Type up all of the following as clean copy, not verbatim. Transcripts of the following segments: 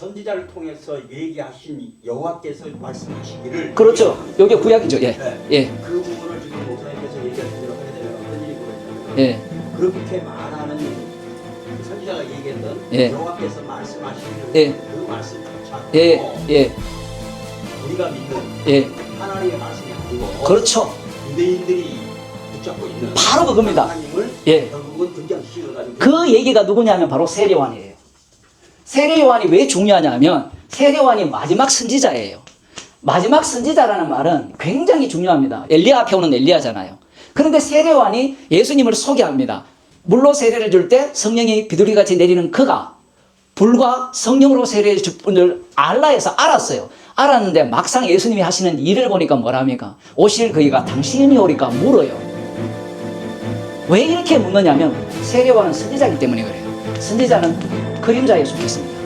선지자를 통해서 얘기하신 여호와께서 말씀하시기를. 그렇죠. 여기 구약이죠. 예. 네. 예. 그 부분을 지금 목사님께서 얘기하신 대로 하게 되면 어떤 일이 벌어지냐면 예. 그렇게 말하는 선지자가 얘기했던 예. 여호와께서 말씀하시기를 예. 그 말씀조차 예. 예. 우리가 믿는 예. 하나님의 말씀이 아니고 그렇죠. 유대인들이 붙잡고 있는 바로 그겁니다. 하나님을 예. 결국은 등장시켜가지고 그 얘기가 누구냐면 바로 세례요한이에요. 세례요한이 왜 중요하냐면 세례요한이 마지막 선지자예요. 마지막 선지자라는 말은 굉장히 중요합니다. 엘리야 앞에 오는 엘리야잖아요. 그런데 세례요한이 예수님을 소개합니다. 물로 세례를 줄 때 성령이 비둘기같이 내리는 그가 불과 성령으로 세례를 줄 분을 알라 해서 알았어요. 알았는데 막상 예수님이 하시는 일을 보니까 뭐랍니까? 오실 그이가 당신이 오리까 물어요. 왜 이렇게 묻느냐면 세례요한은 선지자이기 때문에 그래요. 선지자는 그림자에 속했습니다.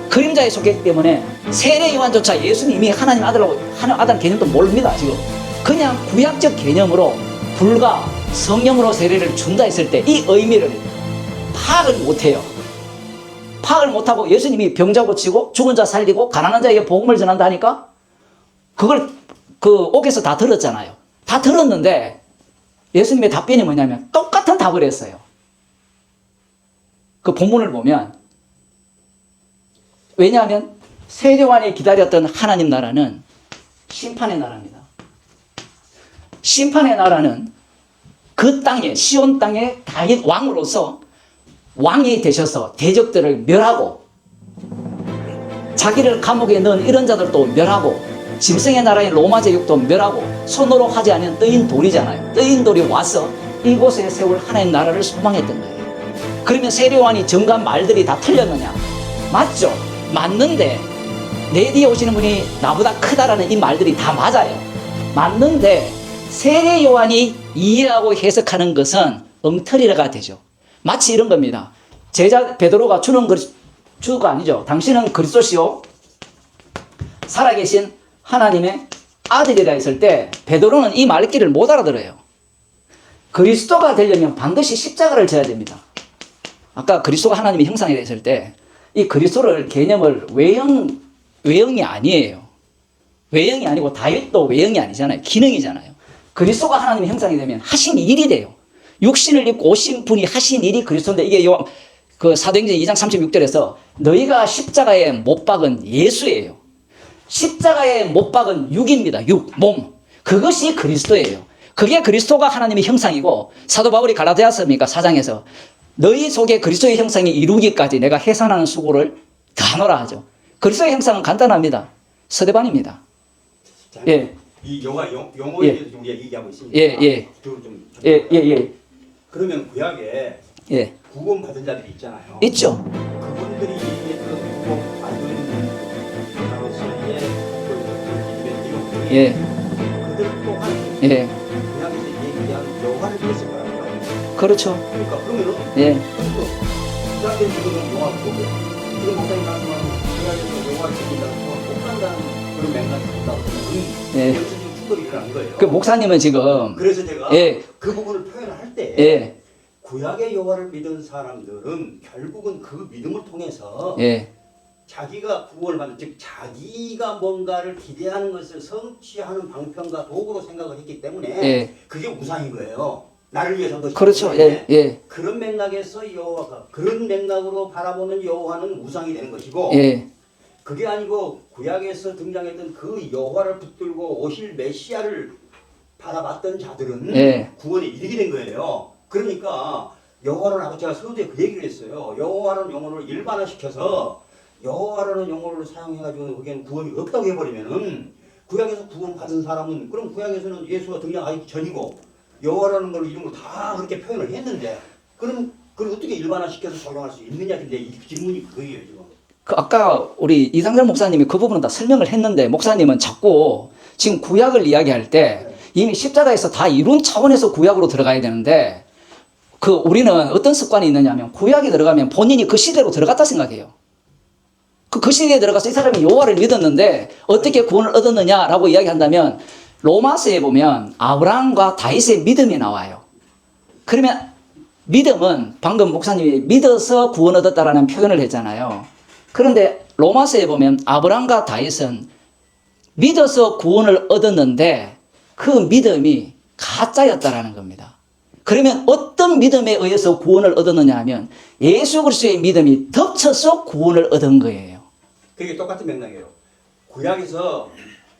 그림자에 속했기 때문에 세례요한조차 예수님이 하나님 아들라고 하는 아들 개념도 모릅니다. 지금 그냥 구약적 개념으로 불과 성령으로 세례를 준다 했을 때 이 의미를 파악을 못해요. 파악을 못하고 예수님이 병자 고치고 죽은 자 살리고 가난한 자에게 복음을 전한다 하니까 그걸 그 옥에서 다 들었잖아요. 다 들었는데 예수님의 답변이 뭐냐면 똑같은 답을 했어요. 그 본문을 보면 왜냐하면 세례요한이 기다렸던 하나님 나라는 심판의 나라입니다. 심판의 나라는 그 땅에 시온 땅에 다윗 왕으로서 왕이 되셔서 대적들을 멸하고 자기를 감옥에 넣은 이런 자들도 멸하고 짐승의 나라인 로마 제국도 멸하고 손으로 하지 않은 뜨인 돌이잖아요. 뜨인 돌이 와서 이곳에 세울 하나님 나라를 소망했던 거예요. 그러면 세례요한이 전간 말들이 다 틀렸느냐? 맞죠? 맞는데 내 뒤에 오시는 분이 나보다 크다라는 이 말들이 다 맞아요. 맞는데 세례요한이 이해하고 해석하는 것은 엉터리가 되죠. 마치 이런 겁니다. 제자 베드로가 주가 아니죠. 당신은 그리스도시요 살아계신 하나님의 아들이라 했을 때 베드로는 이 말귀를 못 알아들어요. 그리스도가 되려면 반드시 십자가를 져야 됩니다. 아까 그리스도가 하나님의 형상이라 했을 때 이 그리스도를 개념을 외형이 아니에요. 외형이 아니고 다윗도 외형이 아니잖아요. 기능이잖아요. 그리스도가 하나님의 형상이 되면 하신 일이 돼요. 육신을 입고 오신 분이 하신 일이 그리스도인데 이게 그 사도행전 2장 36절에서 너희가 십자가에 못 박은 예수예요. 십자가에 못 박은 육입니다. 육, 몸. 그것이 그리스도예요. 그게 그리스도가 하나님의 형상이고 사도 바울이 갈라디아서입니까? 4장에서 너희 속에 그리스도의 형상이 이루기까지 내가 해산하는 수고를 다하노라 하죠. 그리스도의 형상은 간단합니다. 서대반입니다. 자, 예. 이 영어에 대해서 우리가 얘기하고 있으니까 예. 예. 그러면 구약에 예. 구원 받은 자들이 있잖아요. 있죠. 그분들이 얘기했던 구원 받은 자로서의 그 예. 그들 또한 예. 구약에서 얘기한 여호와를 믿었을 거라고요. 그렇죠. 그러니까 그러면은 예. 구약에 지금 여호와를 보고 지금 목사님 말씀하신 구약에서 여호와를 믿는다는 건 똑같다는 그런 맥락이 있다고 하면 예. 여기서 지금 충돌이 일어난 거예요. 그 목사님은 지금 그래서 제가 예. 그 부분을 표현을 할 때 예. 구약의 여호와를 믿은 사람들은 결국은 그 믿음을 통해서 예. 자기가 구원을 받는 즉 자기가 뭔가를 기대하는 것을 성취하는 방편과 도구로 생각을 했기 때문에 예. 그게 우상인 거예요. 나를 위해서 것이기 그렇죠. 때문에 예. 그런 맥락에서 여호와가 그런 맥락으로 바라보는 여호와는 우상이 되는 것이고 예. 그게 아니고 구약에서 등장했던 그 여호와를 붙들고 오실 메시아를 바라봤던 자들은 예. 구원에 이르게 된 거예요. 그러니까 여호와는 아까 제가 서두에 그 얘기를 했어요. 여호와라는 용어를 일반화시켜서 여호와라는 용어를 사용해가지고 거기에는 구원이 없다고 해버리면은 구약에서 구원 받은 사람은 그럼 구약에서는 예수가 등장하기 전이고 여호와라는 걸 이름으로 다 그렇게 표현을 했는데 그럼 그걸 어떻게 일반화시켜서 적용할 수 있느냐 근데 이 질문이 그거예요 지금. 그 아까 우리 이상철 목사님이 그 부분은 다 설명을 했는데 목사님은 자꾸 지금 구약을 이야기할 때 이미 십자가에서 다 이룬 차원에서 구약으로 들어가야 되는데 그 우리는 어떤 습관이 있느냐면 구약에 들어가면 본인이 그 시대로 들어갔다 생각해요. 그 시대에 들어가서 이 사람이 여호와를 믿었는데 어떻게 구원을 얻었느냐라고 이야기한다면 로마서에 보면 아브라함과 다윗의 믿음이 나와요. 그러면 믿음은 방금 목사님이 믿어서 구원 얻었다라는 표현을 했잖아요. 그런데 로마서에 보면 아브라함과 다윗은 믿어서 구원을 얻었는데 그 믿음이 가짜였다라는 겁니다. 그러면 어떤 믿음에 의해서 구원을 얻었느냐 하면 예수 그리스도의 믿음이 덮쳐서 구원을 얻은 거예요. 그게 똑같은 맥락이에요. 구약에서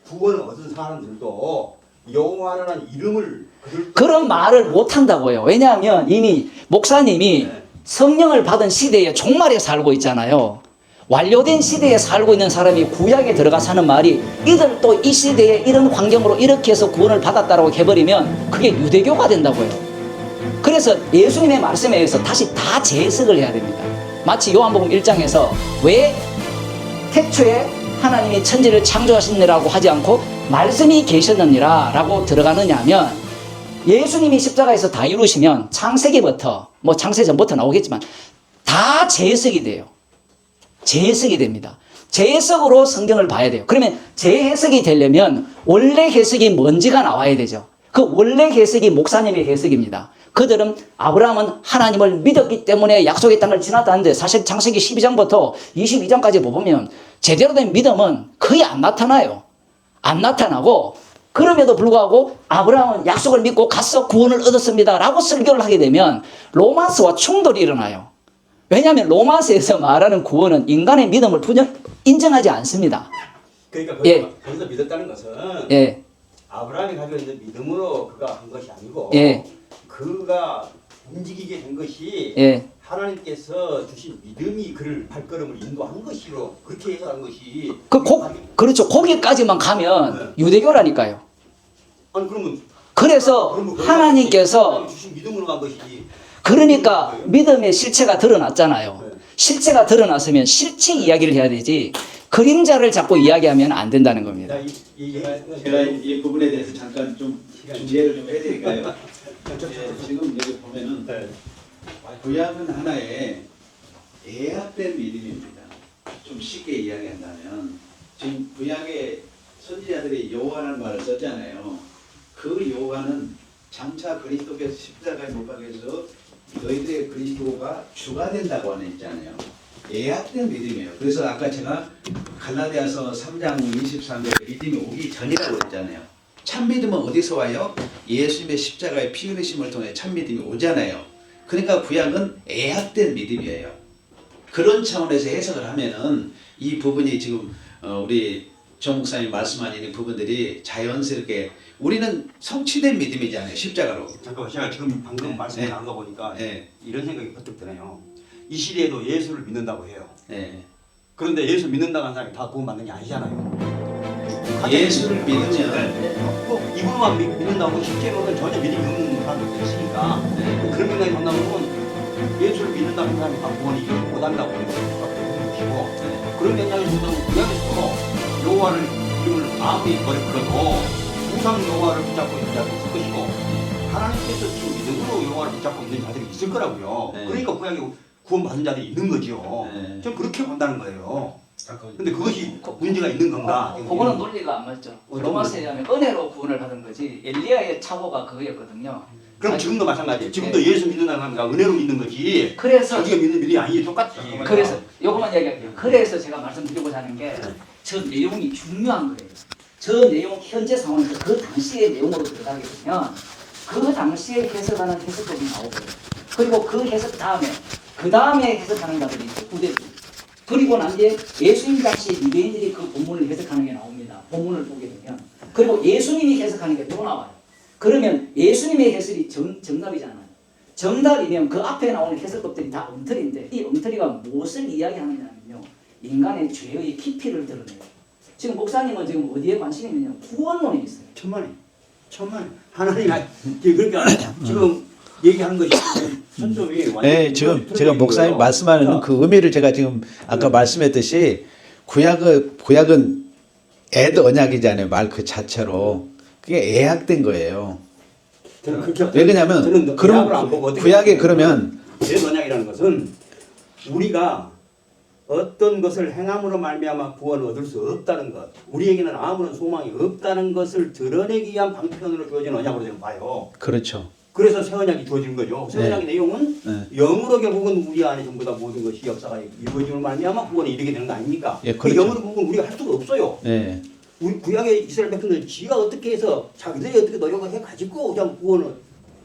구원을 얻은 사람들도 여호와라는 이름을 그런 말을 못 한다고요. 왜냐하면 이미 목사님이 성령을 받은 시대에 종말에 살고 있잖아요. 완료된 시대에 살고 있는 사람이 구약에 들어가서 하는 말이 이들도 이 시대에 이런 환경으로 이렇게 해서 구원을 받았다라고 해버리면 그게 유대교가 된다고요. 그래서 예수님의 말씀에 의해서 다시 다 재해석을 해야 됩니다. 마치 요한복음 1장에서 왜 태초에 하나님이 천지를 창조하시느라고 하지 않고 말씀이 계셨느니라 라고 들어가느냐 하면 예수님이 십자가에서 다 이루시면 창세기부터 뭐 창세 전부터 나오겠지만 다 재해석이 돼요. 재해석이 됩니다. 재해석으로 성경을 봐야 돼요. 그러면 재해석이 되려면 원래 해석이 뭔지가 나와야 되죠. 그 원래 해석이 목사님의 해석입니다. 그들은 아브라함은 하나님을 믿었기 때문에 약속의 땅을 지났다는데 사실 창세기 12장부터 22장까지 보면 제대로 된 믿음은 거의 안 나타나요. 안 나타나고 그럼에도 불구하고 아브라함은 약속을 믿고 가서 구원을 얻었습니다 라고 설교를 하게 되면 로마서와 충돌이 일어나요. 왜냐하면 로마서에서 말하는 구원은 인간의 믿음을 인정하지 않습니다. 그러니까 거기서 믿었다는 것은 아브라함이 가지고 있는 믿음으로 그가 한 것이 아니고 그가 움직이게 된 것이 하나님께서 주신 믿음이 그를 발걸음을 인도한 것이로 그렇게 해석한 것이 그렇죠. 거기까지만 가면 유대교라니까요. 아니 그러면 그래서 하나님께서 주신 믿음으로 간 것이지. 그러니까 믿음의 실체가 드러났잖아요. 실체가 드러났으면 실체 이야기를 해야 되지 그림자를 자꾸 이야기하면 안 된다는 겁니다. 제가 이 부분에 대해서 잠깐 좀 중재를 좀 해드릴까요? 지금 여기 보면은 구약은 하나의 예약된 믿음입니다. 좀 쉽게 이야기한다면 지금 구약의 선지자들이 여호와라는 말을 썼잖아요. 그 여호와는 장차 그리스도께서 십자가에 못 박혀서 너희들의 그리스도가 주가 된다고 하는 있잖아요. 예약된 믿음이에요. 그래서 아까 제가 갈라디아서 3장 23절에 믿음이 오기 전이라고 했잖아요. 참 믿음은 어디서 와요? 예수님의 십자가의 피 흘리심을 통해 참 믿음이 오잖아요. 그러니까 구약은 예약된 믿음이에요. 그런 차원에서 해석을 하면은 이 부분이 지금 우리 정 목사님 말씀하신 이 부분들이 자연스럽게 우리는 성취된 믿음이잖아요. 십자가로. 잠깐만 제가 지금 방금 말씀 나눈 거 보니까 이런 생각이 퍼뜩 드네요. 이 시대에도 예수를 믿는다고 해요. 그런데 예수 믿는다고 하는 사람이 다 구원받는 게 아니잖아요. 예수를 믿으면 이분만 믿는다고 실제로는 전혀 믿음이 없는 사람들도 있으니까 그런 생각이 만나면 예수를 믿는다는 사람이 다 구원이 못한다고 하는 것이고 그런 맥락에서도 구약에서도 여호와를 이름을 아무리 버려도 우상 여호와를 붙잡고 있는 자들이 있을 것이고 하나님께서 지금 믿음으로 여호와를 붙잡고 있는 자들이 있을 거라고요. 그러니까 구약에 구원받은 자들이 있는 거죠. 저는 그렇게 본다는 거예요. 근데 그것이 문제가 있는 건가? 그거는 논리가 안 맞죠. 로마서에 의하면 은혜로 구원을 받은 거지 엘리야의 착오가 그거였거든요. 그럼 지금도 마찬가지예요. 지금도 예수 믿는다는 사람이 은혜로 믿는 거지. 그래서 자기가 믿는 믿음이 아니지 똑같지. 그래서 요것만 이야기할게요. 그래서 제가 말씀드리고자 하는 게 저 내용이 중요한 거예요. 저 내용 현재 상황에서 그 당시의 내용으로 들어가게 되면 그 당시에 해석하는 해석법이 나오고요. 그리고 그 해석 다음에 그 다음에 해석하는 자들이 있어요. 후대들. 그리고 난 뒤에 예수님 당시 유대인들이 그 본문을 해석하는 게 나옵니다. 본문을 보게 되면. 그리고 예수님이 해석하는 게 또 나와요. 그러면 예수님의 해석이 정답이잖아요. 정답이면 그 앞에 나오는 해석법들이 다 엉터리인데 이 엉터리가 무엇을 이야기하느냐면요. 인간의 죄의 깊이를 드러내요. 지금 목사님은 지금 어디에 관심이 있느냐? 구원론에 있어요. 천만에. 하나님 그러니까 지금 얘기하는 것이 천점이 네, 지금 제가 목사님 말씀하는 그 의미를 제가 지금 아까 말씀했듯이 구약은 애드 언약이잖아요. 말 그 자체로 그게 예약된 거예요. 왜 그러냐면 그럼 구약에 그러면 애드 언약이라는 것은 우리가 어떤 것을 행함으로 말미암아 구원을 얻을 수 없다는 것, 우리에게는 아무런 소망이 없다는 것을 드러내기 위한 방편으로 주어진 언약으로 저는 봐요. 그렇죠. 그래서 새 언약이 주어지는 거죠. 새 언약의 내용은 영으로 결국은 우리 안에 전부 다 모든 것이 역사가 이루어지는 말미암아 구원에 이르게 되는 거 아닙니까? 예, 그 그렇죠. 영으로 결국은 우리가 할 수가 없어요. 네. 우리 구약의 이스라엘 백성들 지가 어떻게 해서 자기들이 어떻게 노력을 해가지고 그냥 구원을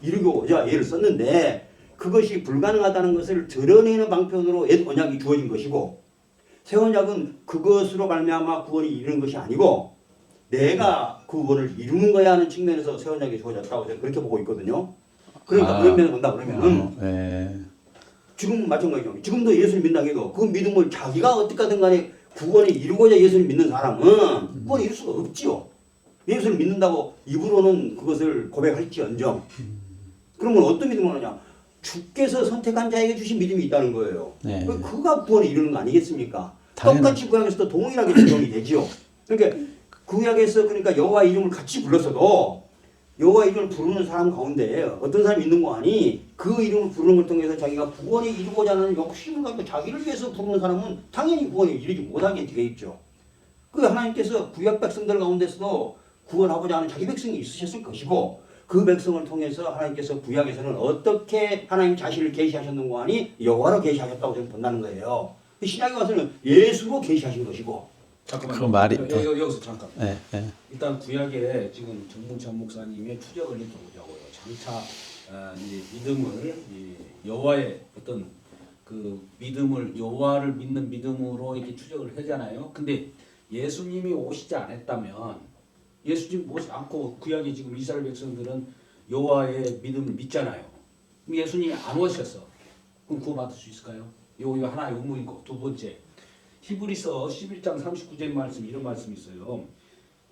이루고자 애를 썼는데 그것이 불가능하다는 것을 드러내는 방편으로 옛 언약이 주어진 것이고 새 언약은 그것으로 말미암아 구원이 이루는 것이 아니고 내가 그 구원을 이루는 거야 하는 측면에서 새 언약이 주어졌다고 저는 그렇게 보고 있거든요. 그러니까 그런 면에서 본다 그러면은 네. 지금은 마찬가지죠. 지금도 예수를 믿는다 해도 그 믿음을 자기가 어떻게든 간에 구원을 이루고자 예수를 믿는 사람은 구원을 이룰 수가 없지요. 예수를 믿는다고 입으로는 그것을 고백할지언정 그러면 어떤 믿음을 하느냐? 주께서 선택한 자에게 주신 믿음이 있다는 거예요. 네. 그가 구원을 이루는 거 아니겠습니까? 당연히. 똑같이 구약에서도 동일하게 적용이 되지요. 그러니까 구약에서 그러니까 여호와 이름을 같이 불렀어도 여호와 이름을 부르는 사람 가운데 어떤 사람이 있는 거 아니 그 이름을 부르는 걸 통해서 자기가 구원을 이루고자 하는 욕심을 가지고 자기를 위해서 부르는 사람은 당연히 구원을 이루지 못하게 되어 있죠. 그 하나님께서 구약 백성들 가운데서도 구원하고자 하는 자기 백성이 있으셨을 것이고 그 백성을 통해서 하나님께서 구약에서는 어떻게 하나님 자신을 계시하셨는고 하니 여호와로 계시하셨다고 저는 본다는 거예요. 신약에 와서는 예수로 계시하신 것이고 잠깐만요. 그 말이- 여기서 잠깐. 네. 네. 일단 구약에 지금 정문찬 목사님의 추적을 해보자고요. 장차 이제 믿음을 이 여호와의 어떤 그 믿음을 여호와를 믿는 믿음으로 이렇게 추적을 하잖아요. 근데 예수님이 오시지 않았다면 예수님 오지 않고 구약에 지금 이스라엘 백성들은 여호와의 믿음을 믿잖아요. 그럼 예수님이 안 오셨어. 그럼 구원받을 수 있을까요? 이거 하나의 의문이고 두 번째 히브리서 11장 39절 말씀 이런 말씀이 있어요.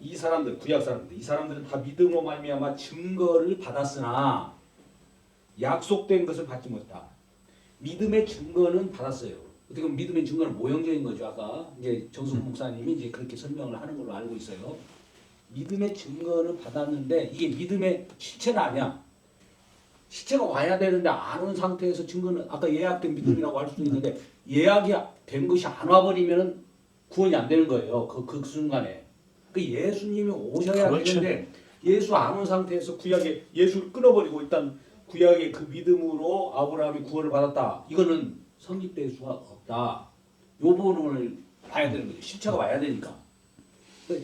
이 사람들 구약 사람들 이 사람들은 다 믿음으로 말미암아 증거를 받았으나 약속된 것을 받지 못했다. 믿음의 증거는 받았어요. 어떻게 보면 믿음의 증거는 모형적인 거죠. 아까 이제 정승훈 목사님이 이제 그렇게 설명을 하는 걸로 알고 있어요. 믿음의 증거는 받았는데 이게 믿음의 실체는 아니야. 실체가 와야 되는데 안 온 상태에서 증거는 아까 예약된 믿음이라고 할 수도 있는데 예약이 된 것이 안 와버리면 구원이 안 되는 거예요. 그 순간에. 그 예수님이 오셔야 그렇죠. 되는데 예수 안 온 상태에서 구약에 예수를 끊어버리고 일단 구약의 그 믿음으로 아브라함이 구원을 받았다. 이거는 성립될 수가 없다. 요 부분을 봐야 되는 거죠. 실체가 와야 되니까.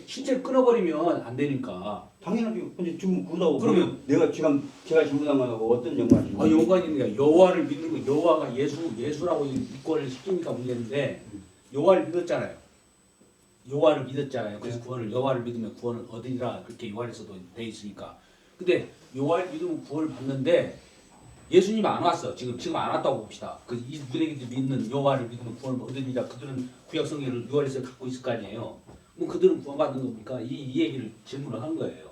실체를 끊어버리면 안 되니까. 당연하죠. 근데 지금 그러다고 그러면 내가 지금 제가 전부당하고 어떤 연관이 있는지 연관이 있는 게 여호와를 믿는 거 여호와가 예수라고 믿고를 시키니까 문제인데 여호와를 믿었잖아요. 여호와를 믿었잖아요. 그래서 구원을 여호와를 믿으면 구원을 얻으리라 그렇게 요한에서도 돼 있으니까. 근데 여호와를 믿으면 구원을 받는데 예수님이 안 왔어. 지금 안 왔다고 봅시다. 그 유대인들이 믿는 여호와를 믿으면 구원을 얻으리라. 그들은 구약 성경을 요한에서 갖고 있을 거 아니에요. 그럼 그들은 구원받는 겁니까? 이 얘기를 질문을 한 거예요.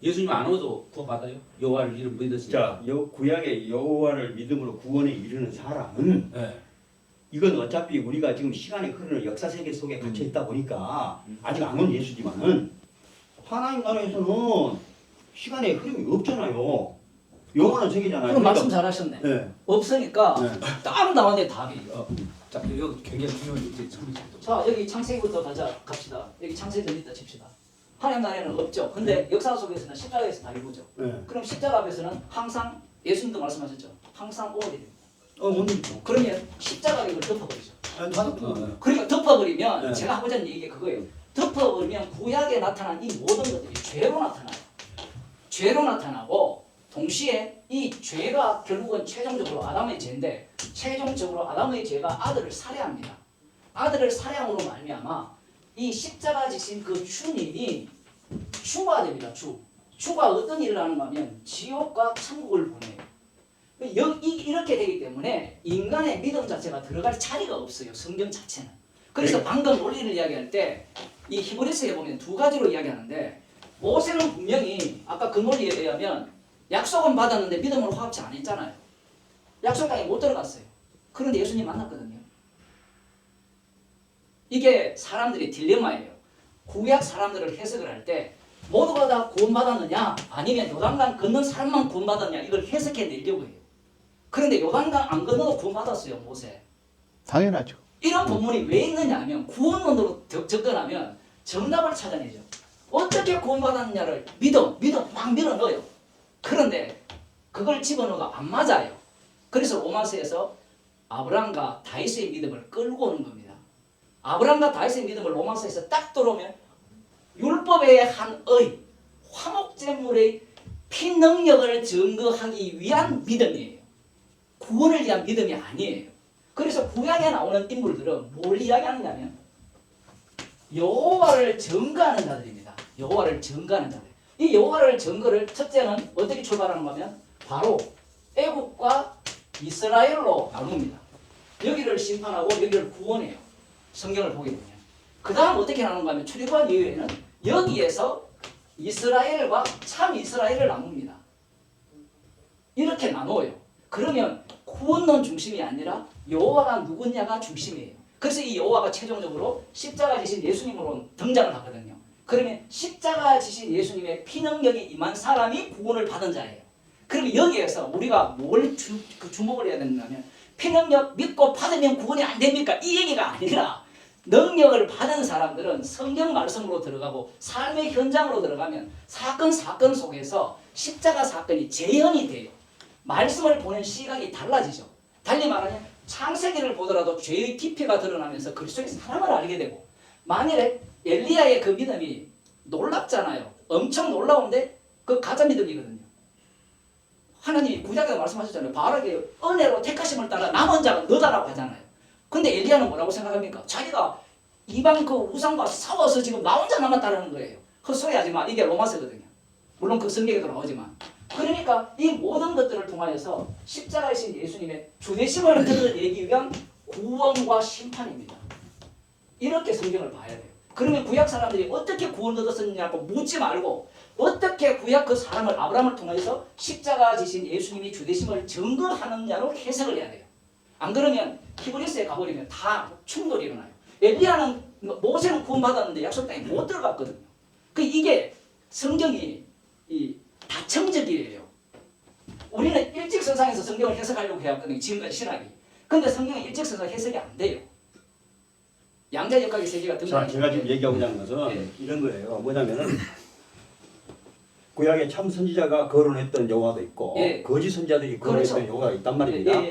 예수님 안 오도 구원받아요? 여호와를 이름 믿었으니까. 자, 구약의 여호와를 믿음으로 구원에 이르는 사람은 네. 이건 어차피 우리가 지금 시간이 흐르는 역사 세계 속에 갇혀 있다 보니까 아직 안 온 예수지만은 하나님 나라에서는 시간의 흐름이 없잖아요. 영원한 세계잖아요. 그럼 말씀 잘하셨네. 네. 없으니까 네. 따로 나왔네 답이. 자, 이거 굉장히 중요한 이제 설명입니다. 자 여기 창세기부터 갑시다. 여기 창세전 있다 칩시다. 하나님 나라에는 없죠. 근데 역사 속에서는 십자가에서 다 이루죠. 네. 그럼 십자가 앞에서는 항상 예수님도 말씀하셨죠. 항상 오늘이 됩니다. 오늘 그러면 십자가를 이걸 덮어버리죠. 그러니까 네. 덮어버리면 네. 제가 하고자 얘기 그거예요. 덮어버리면 구약에 나타난 이 모든 것들이 죄로 나타나요. 죄로 나타나고 동시에 이 죄가 결국은 최종적으로 아담의 죄인데 최종적으로 아담의 죄가 아들을 살해합니다. 아들을 살해함으로 말미암아 이 십자가 지신 그 주님이 주가 됩니다. 주가 어떤 일을 하는가 하면 지옥과 천국을 보내요. 이렇게 되기 때문에 인간의 믿음 자체가 들어갈 자리가 없어요. 성경 자체는. 그래서 방금 논리를 이야기할 때 이 히브리서에 보면 두 가지로 이야기하는데 모세는 분명히 아까 그 논리에 의하면 약속은 받았는데 믿음으로 화합치 안 했잖아요. 약속 땅에 못 들어갔어요. 그런데 예수님 만났거든요. 이게 사람들의 딜레마예요. 구약 사람들을 해석을 할 때 모두가 다 구원받았느냐 아니면 요단강 건넌 사람만 구원받았냐 이걸 해석해 내려고 해요. 그런데 요단강 안 건너도 구원받았어요. 모세. 당연하죠. 이런 본문이 왜 있느냐 하면 구원론으로 접근하면 정답을 찾아내죠. 어떻게 구원받았느냐를 믿음 막 밀어넣어요. 그런데 그걸 집어넣어가 안 맞아요. 그래서 로마서에서 아브라함과 다윗의 믿음을 끌고 오는 겁니다. 아브라함과 다윗의 믿음을 로마서에서 딱 들어오면 율법의 한 의, 화목제물의 피 능력을 증거하기 위한 믿음이에요. 구원을 위한 믿음이 아니에요. 그래서 구약에 나오는 인물들은 뭘 이야기하느냐면 여호와를 증거하는 자들입니다. 여호와를 증거하는 자들. 이 여호와를 증거를 첫째는 어떻게 출발하는 거면 바로 애국과 이스라엘로 나눕니다. 여기를 심판하고 여기를 구원해요. 성경을 보게 되면. 그 다음 어떻게 나누는가 하면 출애굽한 이후에는 여기에서 이스라엘과 참 이스라엘을 나눕니다. 이렇게 나눠요. 그러면 구원론 중심이 아니라 여호와가 누구냐가 중심이에요. 그래서 이 여호와가 최종적으로 십자가 지신 예수님으로 등장을 하거든요. 그러면 십자가 지신 예수님의 피능력이 임한 사람이 구원을 받은 자예요. 그러면 여기에서 우리가 뭘 주목을 해야 되냐면 피능력 믿고 받으면 구원이 안 됩니까? 이 얘기가 아니라 능력을 받은 사람들은 성경 말씀으로 들어가고 삶의 현장으로 들어가면 사건 속에서 십자가 사건이 재현이 돼요. 말씀을 보는 시각이 달라지죠. 달리 말하면 창세기를 보더라도 죄의 깊이가 드러나면서 그리스도의 사랑을 알게 되고 만일에 엘리야의 그 믿음이 놀랍잖아요. 엄청 놀라운데 그 가짜 믿음이거든요. 하나님이 구약에서 말씀하셨잖아요. 바알에게 은혜로 택하심을 따라 남은 자가 너다라고 하잖아요. 근데 엘리야는 뭐라고 생각합니까? 자기가 이방 그 우상과 싸워서 지금 나 혼자 남았다는 거예요. 헛소리하지 마. 이게 로마서거든요. 물론 그 성경에도 나오지만. 그러니까 이 모든 것들을 통하여서 십자가이신 예수님의 주되심을 드러내기 위한 구원과 심판입니다. 이렇게 성경을 봐야 돼요. 그러면 구약 사람들이 어떻게 구원 얻었느냐고 묻지 말고 어떻게 구약 그 사람을 아브라함을 통해서 십자가 지신 예수님이 주되심을 증거하느냐로 해석을 해야 돼요. 안 그러면 히브리서에 가버리면 다 충돌이 일어나요. 엘리야는 모세는 구원받았는데 약속 땅에 못 들어갔거든요. 그 이게 성경이 이 다층적이에요. 우리는 일직선상에서 성경을 해석하려고 해왔거든요. 지금까지 신학이. 근데 성경은 일직선상 해석이 안 돼요. 양자역학의 세계가 등장해요. 제가 지금 얘기하고자 하는 것은 네. 이런 거예요. 뭐냐면은 구약에 참 선지자가 거론했던 여호와도 있고 예. 거짓 선지자들이 거론했던 그렇죠. 여호와가 있단 말입니다.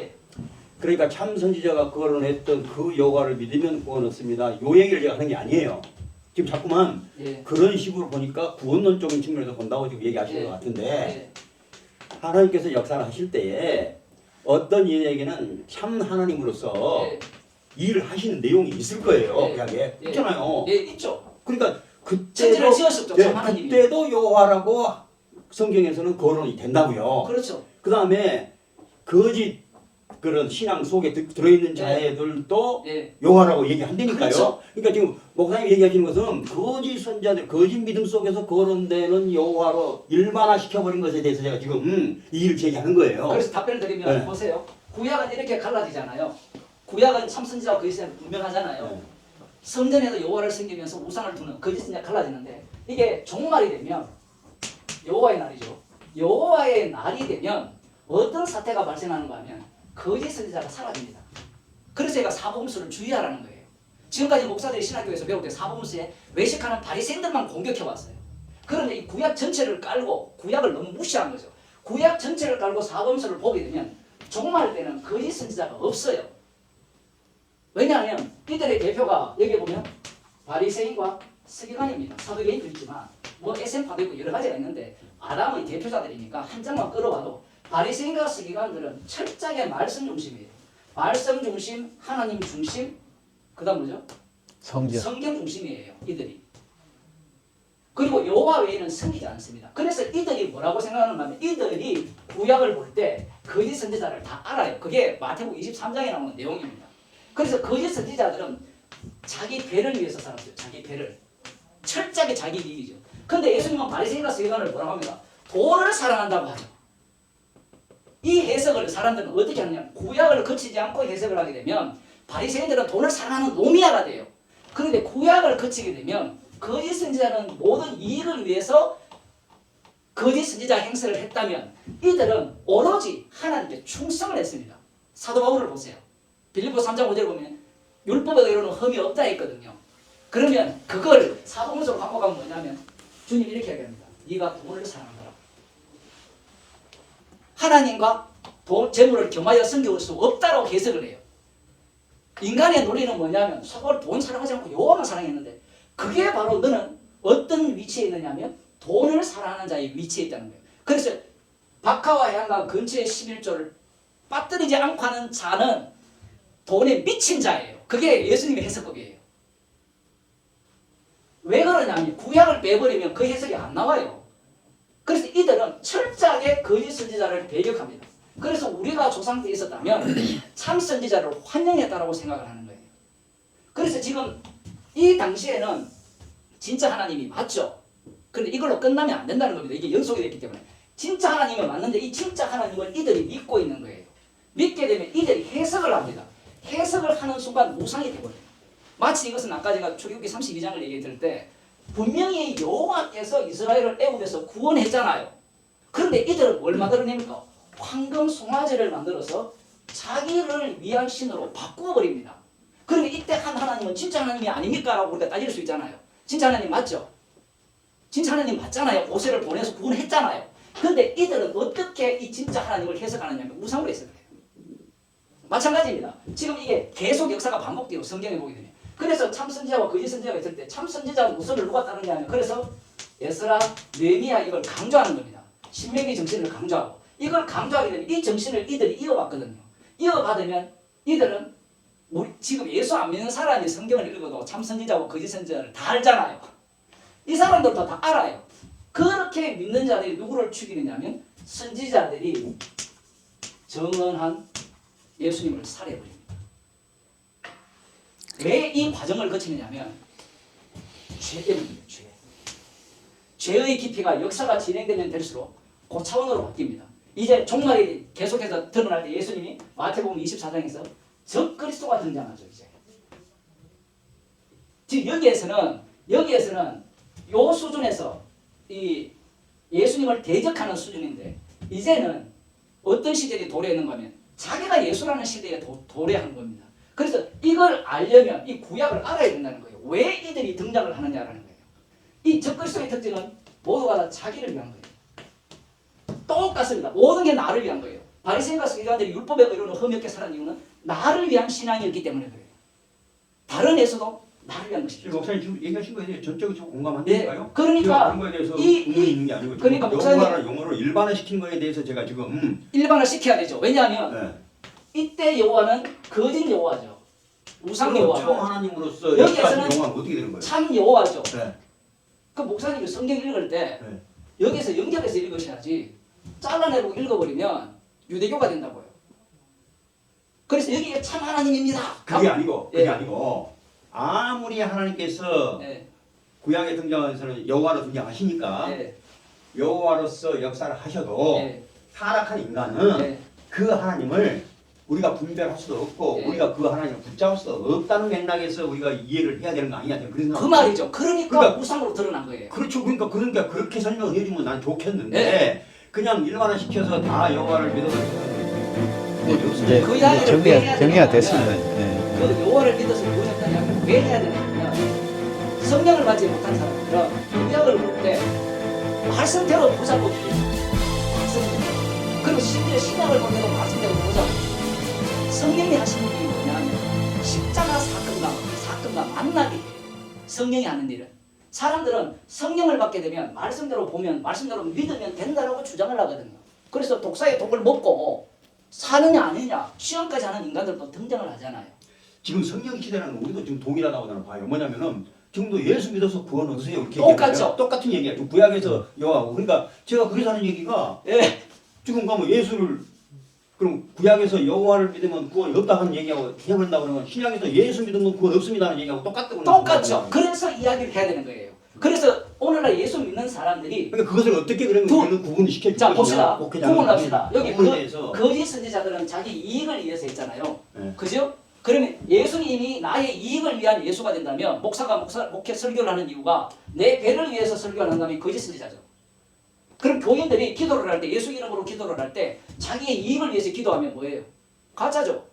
그러니까 참 선지자가 거론했던 그 여호와를 믿으면 구원 얻습니다. 요 얘기를 제가 하는 게 아니에요. 지금 자꾸만 예. 그런 식으로 보니까 구원론적인 측면에서 본다고 지금 얘기하시는 예. 것 같은데 예. 하나님께서 역사를 하실 때에 어떤 이에게는 참 하나님으로서 예. 일을 하시는 내용이 있을 거예요. 예. 구약에 예. 있잖아요. 예, 있죠. 그러니까 천지를 그때도 지었었죠. 참 하나님이. 그때도 여호와라고 성경에서는 거론이 된다고요. 그렇죠. 그 다음에 거짓 그런 신앙 속에 들어있는 자애들도 예. 여호와라고 얘기한다니까요. 그렇죠. 그러니까 지금 목사님이 얘기하시는 것은 거짓 선자들, 거짓 믿음 속에서 거론되는 여호와로 일반화시켜버린 것에 대해서 제가 지금 이의를 제기하는 거예요. 그래서 답변을 드리면 네. 보세요. 구약은 이렇게 갈라지잖아요. 구약은 참 선지자와 거짓 선지자 분명하잖아요. 네. 성전에서 여호와를 섬기면서 우상을 두는 거짓 선지자 갈라지는데 이게 종말이 되면 여호와의 날이죠. 여호와의 날이 되면 어떤 사태가 발생하는가 하면 거짓 선지자가 사라집니다. 그래서 제가 사복음서를 주의하라는 거예요. 지금까지 목사들이 신학교에서 배울 때 사복음서에 외식하는 바리새인들만 공격해왔어요. 그런데 이 구약 전체를 깔고 구약을 너무 무시한 거죠. 구약 전체를 깔고 사복음서를 보게 되면 종말 때는 거짓 선지자가 없어요. 왜냐하면 이들의 대표가 여기 보면 바리새인과 서기관입니다. 사도계인도 있지만 뭐 에센파도 있고 여러 가지가 있는데 아담의 대표자들이니까 한 장만 끌어봐도 바리새인과 서기관들은 철저하게 말씀 중심이에요. 말씀 중심, 하나님 중심, 그 다음 뭐죠? 성경 중심이에요. 이들이. 그리고 여호와 외에는 섬기지 않습니다. 그래서 이들이 뭐라고 생각하는가 하면 이들이 구약을 볼 때 거짓 선지자를 다 알아요. 그게 마태복음 23장에 나오는 내용입니다. 그래서 거짓 선지자들은 자기 배를 위해서 살았어요. 자기 배를. 철저하게 자기 이익이죠. 근데 예수님은 바리새인과 서기관을 뭐라고 합니까? 돈을 사랑한다고 하죠. 이 해석을 사람들은 어떻게 하느냐? 구약을 거치지 않고 해석을 하게 되면 바리새인들은 돈을 사랑하는 노미아가 돼요. 그런데 구약을 거치게 되면 거짓 선지자는 모든 이익을 위해서 거짓 선지자 행세를 했다면 이들은 오로지 하나님께 충성을 했습니다. 사도 바울을 보세요. 빌립보 3장 5절 보면 율법에 이르는 흠이 없다 했거든요. 그러면 그걸 사복음서로 갖고 가면 뭐냐면 주님 이렇게 얘기합니다. 네가 돈을 사랑한다. 하나님과 돈, 재물을 겸하여 섬길 수 없다고 해석을 해요. 인간의 논리는 뭐냐면 서로 돈 사랑하지 않고 여호와만 사랑했는데 그게 바로 너는 어떤 위치에 있느냐면 돈을 사랑하는 자의 위치에 있다는 거예요. 그래서 박하와 해안강 근처의 11조를 빠뜨리지 않고 하는 자는 돈에 미친 자예요. 그게 예수님의 해석법이에요. 왜 그러냐면 구약을 빼버리면 그 해석이 안 나와요. 그래서 이들은 철저하게 거짓 선지자를 배격합니다. 그래서 우리가 조상 때 있었다면 참 선지자를 환영했다라고 생각을 하는 거예요. 그래서 지금 이 당시에는 진짜 하나님이 맞죠. 그런데 이걸로 끝나면 안 된다는 겁니다. 이게 연속이 됐기 때문에. 진짜 하나님은 맞는데 이 진짜 하나님을 이들이 믿고 있는 거예요. 믿게 되면 이들이 해석을 합니다. 해석을 하는 순간 무상이 되거든요. 마치 이것은 아까 제가 출애굽기 32장을 얘기 들을 때 분명히 여호와께서 이스라엘을 애굽에서 구원했잖아요. 그런데 이들은 뭘 만들어냅니까? 황금 송아지를 만들어서 자기를 위한 신으로 바꾸어 버립니다. 그러면 이때 한 하나님은 진짜 하나님이 아닙니까? 라고 우리가 따질 수 있잖아요. 진짜 하나님 맞죠? 진짜 하나님 맞잖아요. 모세를 보내서 구원했잖아요. 그런데 이들은 어떻게 이 진짜 하나님을 해석하느냐면 우상으로 해석을 해요. 마찬가지입니다. 지금 이게 계속 역사가 반복되고 성경에 보게 되면 그래서 참 선지자와 거짓 선지자가 있을 때 참 선지자와 무엇을 누가 따르냐면 그래서 에스라, 느헤미야 이걸 강조하는 겁니다. 신명기 정신을 강조하고 이걸 강조하게 되면 이 정신을 이들이 이어받거든요. 이어받으면 이들은 우리 지금 예수 안 믿는 사람이 성경을 읽어도 참 선지자와 거짓 선지자를 다 알잖아요. 이 사람들도 다 알아요. 그렇게 믿는 자들이 누구를 죽이느냐면 선지자들이 정언한 예수님을 살해버립니다. 왜 이 과정을 거치느냐면 죄 때문입니다. 죄. 죄의 깊이가 역사가 진행되면 될수록 그 차원으로 바뀝니다. 이제 종말이 계속해서 드러날 때 예수님이 마태복음 24장에서 적그리스도가 등장하죠. 이제 지금 여기에서는 요 수준에서 이 예수님을 대적하는 수준인데 이제는 어떤 시대에 도래했는가 하면 자기가 예수라는 시대에 도래한 겁니다. 그래서 이걸 알려면 이 구약을 알아야 된다는 거예요. 왜 이들이 등장을 하느냐라는 거예요. 이 적그리스도의 특징은 모두가 다 자기를 위한 거예요. 똑같습니다. 모든 게 나를 위한 거예요. 바리새인과 서기관들이 율법의 의로는 흠없게 살은 이유는 나를 위한 신앙이었기 때문에 그래요. 다른 에서도 나를 위한 것이죠. 목사님 지금 얘기하신 거에 대해 전적으로 공감하는가요? 네, 그러니까 그런 거에 대해서 이 의문이 있는 게 아니고 그러니까 목사님 용어를 일반화시킨 거에 대해서 제가 지금 일반화시켜야 되죠. 왜냐하면 네. 이때 여호와는 거짓 여호와죠. 우상 참 여호와고 하나님으로서 여기에서는 역사하신 용어는 어떻게 되는 거예요? 참 여호와죠. 네. 그 목사님이 성경 읽을 때 네. 여기서 연결해서 읽으셔야지 잘라내고 읽어버리면 유대교가 된다고요. 그래서 여기가 참 하나님입니다. 그게 아니고 예. 아무리 하나님께서 네. 구약에 등장해서는 여호와로 등장하시니까 네. 여호와로서 역사를 하셔도 네. 타락한 인간은 네. 그 하나님을 우리가 분별할 수도 없고 네. 우리가 그 하나님을 붙잡을 수도 없다는 맥락에서 우리가 이해를 해야 되는 거 아니냐 그런 생각. 그 말이죠. 그러니까 그러니까 우상으로 드러난 거예요. 그렇죠. 그러니까 그렇게 설명을 해주면 난 좋겠는데 네. 그냥 일반화시켜서 다 여호와를 믿어서 이제 그 이야기를 정리가, 왜 해야 정리가 되냐면 됐습니다. 네. 그 여호와를 믿어서 구원했다냐면 왜 해야 되냐면 성령을 받지 못한 사람들은 구약을 볼 때 말씀대로 보자고 그리고 심지어 신약을 볼 때도 말씀대로 보자고 성령이 하시는 일이 뭐냐면 십자가 사건과 만나게 해요. 성령이 하는 일은 사람들은 성령을 받게 되면 말씀대로 보면 말씀대로 믿으면 된다라고 주장을 하거든요. 그래서 독사의 독을 먹고 사느냐 아니냐 시험까지 하는 인간들도 등장을 하잖아요. 지금 성령 시대라는 우리도 지금 동일하다고 저는 봐요. 뭐냐면은 지금도 예수 믿어서 구원 얻으세요 이렇게 똑같죠. 얘기하잖아요. 똑같은 얘기야. 지금 구약에서 여호와 그러니까 제가 그래서 하는 얘기가 예. 지금 가면 예수를 그럼 구약에서 여호와를 믿으면 구원이 없다 하는 얘기하고 해버린다 그러면 신약에서 예수 믿으면 구원 없습니다 하는 얘기하고 똑같다고 똑같죠. 그래서 이야기를 해야 되는 거예요. 그래서 오늘날 예수 믿는 사람들이 그러니까 그것을 어떻게 그러면 우리는 구분을 시켜줄 자 것이냐. 봅시다. 목회자는 구분합시다. 여기 부분에 대해서. 거짓 선지자들은 자기 이익을 위해서 했잖아요. 네. 그죠? 그러면 예수님이 나의 이익을 위한 예수가 된다면 목회 설교를 하는 이유가 내 배를 위해서 설교를 한다면 거짓 선지자죠. 그럼 교인들이 기도를 할 때 예수 이름으로 기도를 할 때 자기의 이익을 위해서 기도하면 뭐예요? 가짜죠.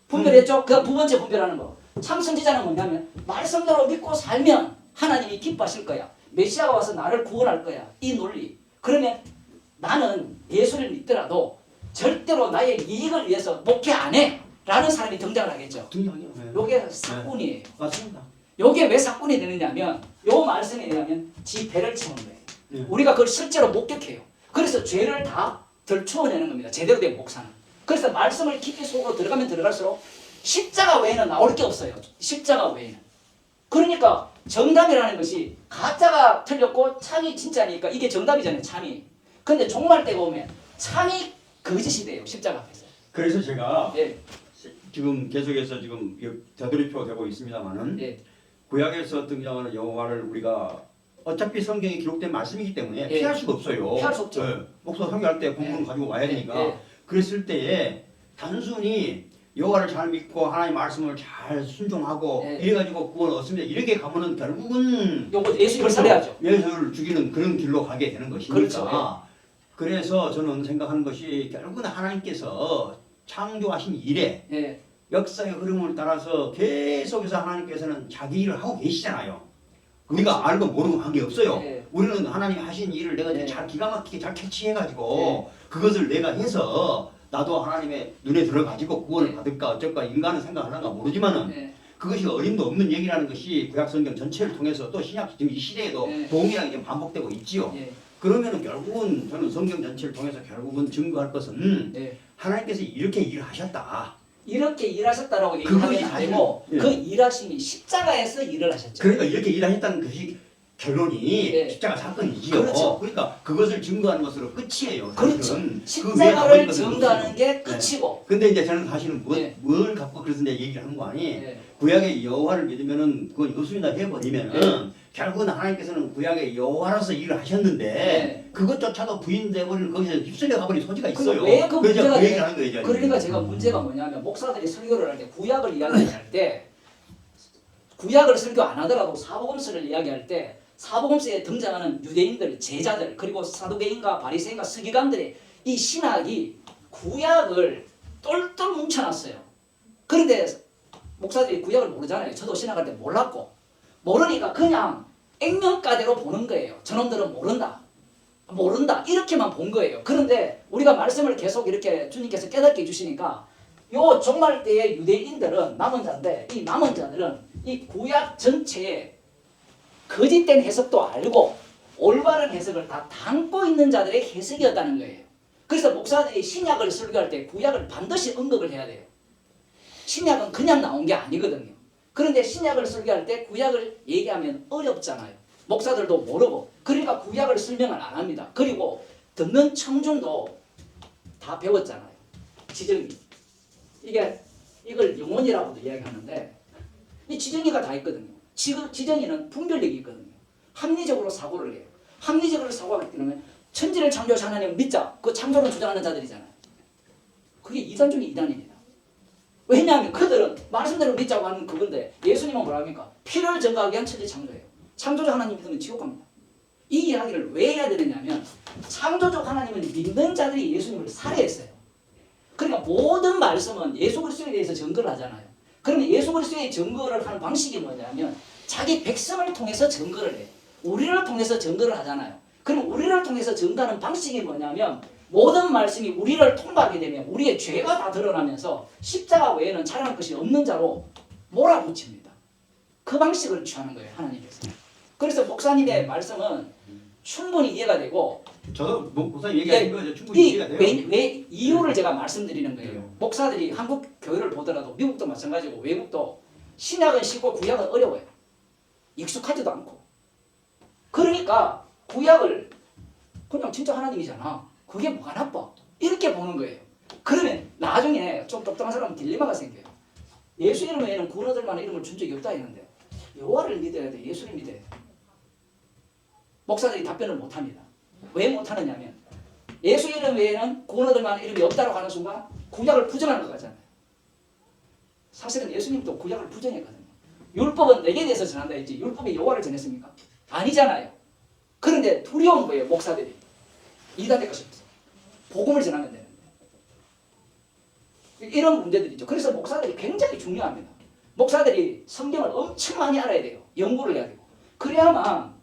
분별했죠? 그 두 번째 분별하는 거. 참 선지자는 뭐냐면 말씀대로 믿고 살면 하나님이 기뻐하실 거야. 메시아가 와서 나를 구원할 거야. 이 논리. 그러면 나는 예수를 믿더라도 절대로 나의 이익을 위해서 목회 안 해. 라는 사람이 등장을 하겠죠. 등장해요. 네. 요게 사꾼이에요. 맞습니다. 요게 왜 사꾼이 되느냐면 요 말씀에 의하면 지 배를 채우는 거예요. 네. 우리가 그걸 실제로 목격해요. 그래서 죄를 다 덜추어내는 겁니다. 제대로 된 목사는. 그래서 말씀을 깊이 속으로 들어가면 들어갈수록 십자가 외에는 나올 게 없어요. 십자가 외에는. 그러니까 정답이라는 것이 가짜가 틀렸고 참이 진짜니까 이게 정답이잖아요. 참이. 근데 종말 때 보면 참이 거짓이 돼요. 십자가 앞에서. 그래서 제가 예, 지금 계속해서 지금 되돌이표 되고 있습니다만은 예, 구약에서 등장하는 여호와를 우리가 어차피 성경에 기록된 말씀이기 때문에 예. 피할 수가 없어요. 피할 수 없죠. 예. 목사 설교할 때 본문 예. 가지고 와야 되니까. 예. 그랬을 때에 단순히 여호와를 잘 믿고 하나님 말씀을 잘 순종하고 예. 이래가지고 구원을 얻습니다. 이렇게 가면은 결국은 요거 예수님을 살려야죠. 예수를 죽이는 그런 길로 가게 되는 것이니까. 그렇죠. 그래서 저는 생각하는 것이 결국은 하나님께서 창조하신 일에 예, 역사의 흐름을 따라서 계속해서 하나님께서는 자기 일을 하고 계시잖아요. 우리가 알고 모르고 관계없어요. 예. 우리는 하나님 하신 일을 내가 예. 잘 기가 막히게 잘 캐치해가지고 그것을 내가 해서 나도 하나님의 눈에 들어가지고 구원을 예. 받을까 어쩔까 인간은 생각하는가 모르지만은 예, 그것이 어림도 없는 얘기라는 것이 구약성경 전체를 통해서 또 신약 지금 이 시대에도 예. 동일하게 지금 반복되고 있지요. 예, 그러면은 결국은 저는 성경 전체를 통해서 결국은 증거할 것은 예. 하나님께서 이렇게 일을 하셨다. 이렇게 일하셨다라고 그것이 얘기하면 안 되고 사실은- 예. 그 일하심이 십자가에서 일을 하셨죠. 그러니까 이렇게 일하셨다는 것이 결론이 예. 십자가 사건이지요. 그렇죠. 그러니까 그것을 증거하는 것으로 끝이에요. 그렇죠. 사실은. 그 위에 십자가를 나머지 것은 증거하는 없어요. 게 끝이고. 근데 이제 저는 사실은 예. 뭘 갖고 그래서 이제 얘기를 하는 거 아니? 예. 구약의 여호와를 믿으면은 그건 없습니다 해버리면은 결국은 하나님께서는 구약의 여호와로서 일을 하셨는데 예. 그것조차도 부인돼버리는 거기서 휩쓸려 가버린 소지가 있어요. 왜 그 그래서 문제가 그 얘기를 돼? 하는 거예요. 이제. 그러니까 제가 문제가 뭐냐면 목사들이 설교를 할 때 구약을 이야기할 때 구약을 설교 안 하더라도 사복음서를 이야기할 때 사복음서에 등장하는 유대인들, 제자들 그리고 사두개인과 바리새인과 서기관들의 이 신학이 구약을 똘똘 뭉쳐놨어요. 그런데 목사들이 구약을 모르잖아요. 저도 신학할 때 몰랐고 모르니까 그냥 액면가대로 보는 거예요. 저놈들은 모른다 이렇게만 본 거예요. 그런데 우리가 말씀을 계속 이렇게 주님께서 깨닫게 해주시니까 요 종말 때의 유대인들은 남은 자인데 이 남은 자들은 이 구약 전체에 거짓된 해석도 알고 올바른 해석을 다 담고 있는 자들의 해석이었다는 거예요. 그래서 목사들이 신약을 설교할 때 구약을 반드시 언급을 해야 돼요. 신약은 그냥 나온 게 아니거든요. 그런데 신약을 설교할 때 구약을 얘기하면 어렵잖아요. 목사들도 모르고 그러니까 구약을 설명을 안 합니다. 그리고 듣는 청중도 다 배웠잖아요. 지정이 이걸 영혼이라고도 이야기하는데 이 지정이가 다 있거든요. 지정이는 분별력이 있거든요. 합리적으로 사고를 해요. 합리적으로 사고하기 때문에 천지를 창조하신 하나님을 믿자. 그 창조를 주장하는 자들이잖아요. 그게 이단 중에 이단입니다. 왜냐하면 그들은 말씀대로 믿자고 하는 그건데 예수님은 뭐라 합니까? 피를 증거하기 위한 천지 창조예요. 창조주 하나님 믿으면 지옥 갑니다. 이 이야기를 왜 해야 되느냐면 창조적 하나님을 믿는 자들이 예수님을 살해했어요. 그러니까 모든 말씀은 예수 그리스도에 대해서 증거를 하잖아요. 그러면 예수 그리스도의 증거를 하는 방식이 뭐냐면 자기 백성을 통해서 증거를 해요. 우리를 통해서 증거를 하잖아요. 그럼 우리를 통해서 증거하는 방식이 뭐냐면 모든 말씀이 우리를 통과하게 되면 우리의 죄가 다 드러나면서 십자가 외에는 자랑할 것이 없는 자로 몰아붙입니다. 그 방식을 취하는 거예요. 하나님께서. 그래서 목사님의 말씀은 충분히 이해가 되고 저도 목사님 얘기하는 거 충분히 이해가 돼요. 왜 이유를 제가 말씀드리는 거예요. 목사들이 한국 교회를 보더라도 미국도 마찬가지고 외국도 신약은 쉽고 구약은 어려워요. 익숙하지도 않고. 그러니까 구약을 그냥 진짜 하나님이잖아. 그게 뭐가 나빠? 이렇게 보는 거예요. 그러면 나중에 좀 똑똑한 사람은 딜레마가 생겨요. 예수 이름 외에는 구원 얻을 만한 이름을 준 적이 없다 했는데 여호와를 믿어야 돼, 예수를 믿어야 돼. 목사들이 답변을 못합니다. 왜 못하느냐면 예수 이름 외에는 구원 얻을 만한 이름이 없다고 하는 순간 구약을 부정하는 것 같잖아요. 사실은 예수님도 구약을 부정했거든요. 율법은 내게 대해서 전한다 했지 율법이 여호와를 전했습니까? 아니잖아요. 그런데 두려운 거예요. 목사들이. 이단될 것이 없어. 복음을 전하면 되는데. 이런 문제들이 있죠. 그래서 목사들이 굉장히 중요합니다. 목사들이 성경을 엄청 많이 알아야 돼요. 연구를 해야 되고. 그래야만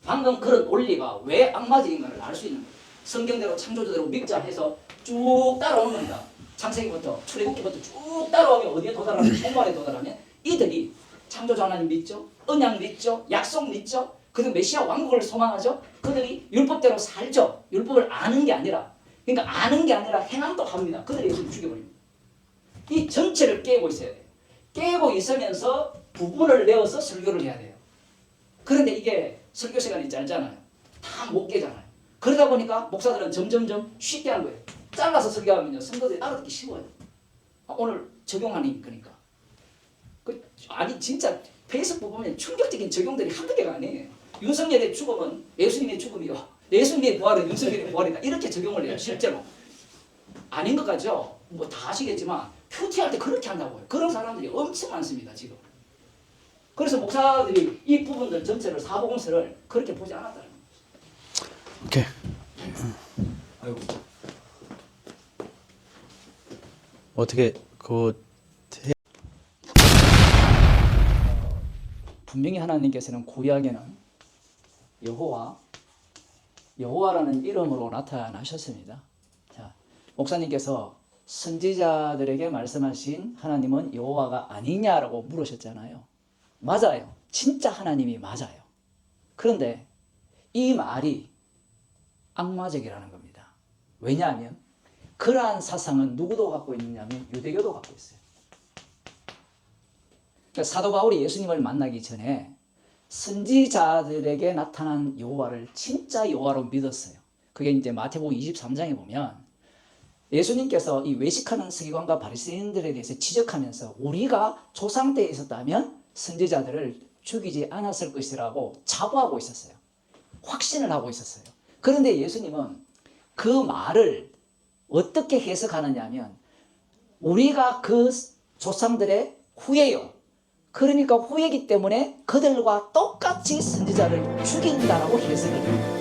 방금 그런 논리가 왜 악마적인가를 알 수 있는 거예요. 성경대로 창조주대로 믿자 해서 쭉 따라오는 겁니다. 창세기부터 출애굽기부터 쭉 따라오면 어디에 도달하면 종말에 도달하면 이들이 창조주 하나님 믿죠. 언약 믿죠. 약속 믿죠. 그리고 메시아 왕국을 소망하죠. 그들이 율법대로 살죠. 율법을 아는 게 아니라 그러니까 아는 게 아니라 행함도 합니다. 그들이 예수를 죽여버립니다. 이 전체를 깨고 있어야 돼요. 깨고 있으면서 부분을 내어서 설교를 해야 돼요. 그런데 이게 설교 시간이 짧잖아요. 다 못 깨잖아요. 그러다 보니까 목사들은 점점점 쉽게 하는 거예요. 잘라서 설교하면요 성도들이 알아듣기 쉬워요. 오늘 적용하는 거니까. 아니 진짜 페이스북 보면 충격적인 적용들이 한두 개가 아니에요. 윤석열의 죽음은 예수님의 죽음이요. 예수님의 부활은 윤석열의 부활이다. 이렇게 적용을 해요. 실제로. 아닌 것 같죠? 뭐 다 아시겠지만 큐티할 때 그렇게 한다고요. 그런 사람들이 엄청 많습니다. 지금. 그래서 목사들이 이 부분들 전체를 사복음서를 그렇게 보지 않았다는 거예요. 오케이. 아이고. 어떻게 그 분명히 하나님께서는 구약에는 여호와라는 이름으로 나타나셨습니다. 자, 목사님께서 선지자들에게 말씀하신 하나님은 여호와가 아니냐라고 물으셨잖아요. 맞아요. 진짜 하나님이 맞아요. 그런데 이 말이 악마적이라는 겁니다. 왜냐하면 그러한 사상은 누구도 갖고 있느냐면 유대교도 갖고 있어요. 그러니까 사도 바울이 예수님을 만나기 전에 선지자들에게 나타난 여호와를 진짜 여호와로 믿었어요. 그게 이제 마태복음 23장에 보면 예수님께서 이 외식하는 서기관과 바리새인들에 대해서 지적하면서 우리가 조상 때에 있었다면 선지자들을 죽이지 않았을 것이라고 자부하고 있었어요. 확신을 하고 있었어요. 그런데 예수님은 그 말을 어떻게 해석하느냐 하면 우리가 그 조상들의 후예요. 그러니까 후예이기 때문에 그들과 똑같이 선지자를 죽인다라고 해석을 해요.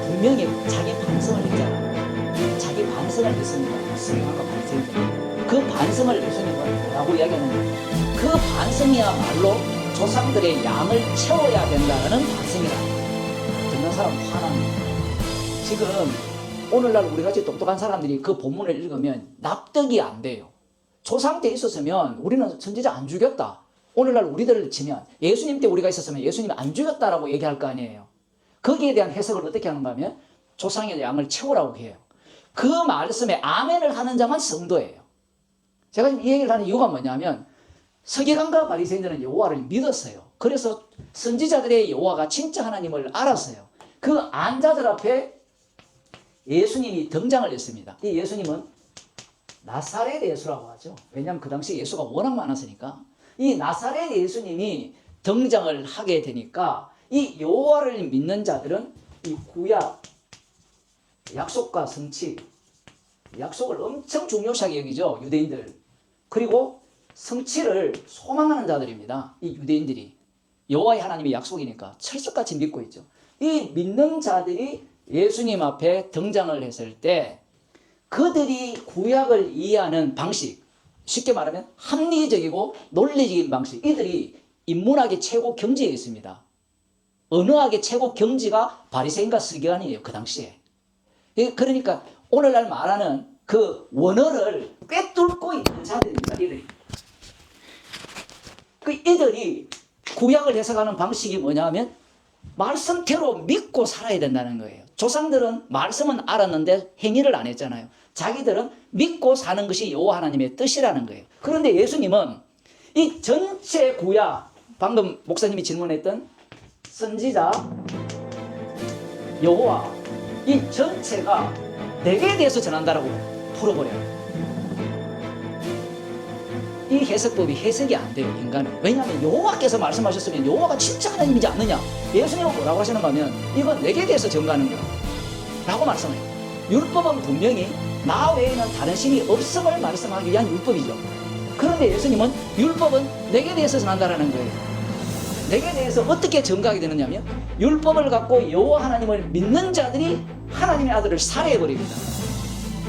분명히 자기 반성을 했잖아요. 자기 반성을 했습니다. 서기관과 바리새인들. 그 반성을 예수님은 뭐라고 이야기하느냐. 그 반성이야말로 조상들의 양을 채워야 된다는 반성이라. 듣는 사람 화납니다. 지금 오늘날 우리같이 똑똑한 사람들이 그 본문을 읽으면 납득이 안 돼요. 조상 때 있었으면 우리는 선지자 안 죽였다. 오늘날 우리들을 치면 예수님 때 우리가 있었으면 예수님 안 죽였다라고 얘기할 거 아니에요. 거기에 대한 해석을 어떻게 하는가 하면 조상의 양을 채우라고 해요. 그 말씀에 아멘을 하는 자만 성도예요. 제가 지금 이 얘기를 하는 이유가 뭐냐면 서기관과 바리새인들은 여호와를 믿었어요. 그래서 선지자들의 여호와가 진짜 하나님을 알았어요. 그 안자들 앞에 예수님이 등장을 했습니다. 이 예수님은 나사렛 예수라고 하죠. 왜냐하면 그 당시 예수가 워낙 많았으니까. 이 나사렛 예수님이 등장을 하게 되니까 이 여호와를 믿는 자들은 이 구약, 약속과 성취, 약속을 엄청 중요시하게 여기죠. 유대인들. 그리고 성취를 소망하는 자들입니다. 이 유대인들이. 여호와의 하나님의 약속이니까 철석같이 믿고 있죠. 이 믿는 자들이 예수님 앞에 등장을 했을 때 그들이 구약을 이해하는 방식, 쉽게 말하면 합리적이고 논리적인 방식, 이들이 인문학의 최고 경지에 있습니다. 언어학의 최고 경지가 바리새인과 서기관이에요. 그 당시에. 그러니까 오늘날 말하는 그 원어를 꿰뚫고 있는 자들입니다. 이들이 구약을 해석하는 방식이 뭐냐면 말씀대로 믿고 살아야 된다는 거예요. 조상들은 말씀은 알았는데 행위를 안 했잖아요. 자기들은 믿고 사는 것이 여호와 하나님의 뜻이라는 거예요. 그런데 예수님은 이 전체 구약, 방금 목사님이 질문했던 선지자, 여호와, 이 전체가 내게 대해서 전한다라고 풀어버려요. 이 해석법이 해석이 안 돼요, 인간은. 왜냐하면 여호와께서 말씀하셨으면 여호와가 진짜 하나님이지 않느냐. 예수님은 뭐라고 하시는가 하면 이건 내게 대해서 전가하는 거야 라고 말씀해요. 율법은 분명히 나 외에는 다른 신이 없음을 말씀하기 위한 율법이죠. 그런데 예수님은 율법은 내게 대해서 전한다라는 거예요. 내게 대해서 어떻게 전가하게 되느냐 하면 율법을 갖고 여호와 하나님을 믿는 자들이 하나님의 아들을 살해해버립니다.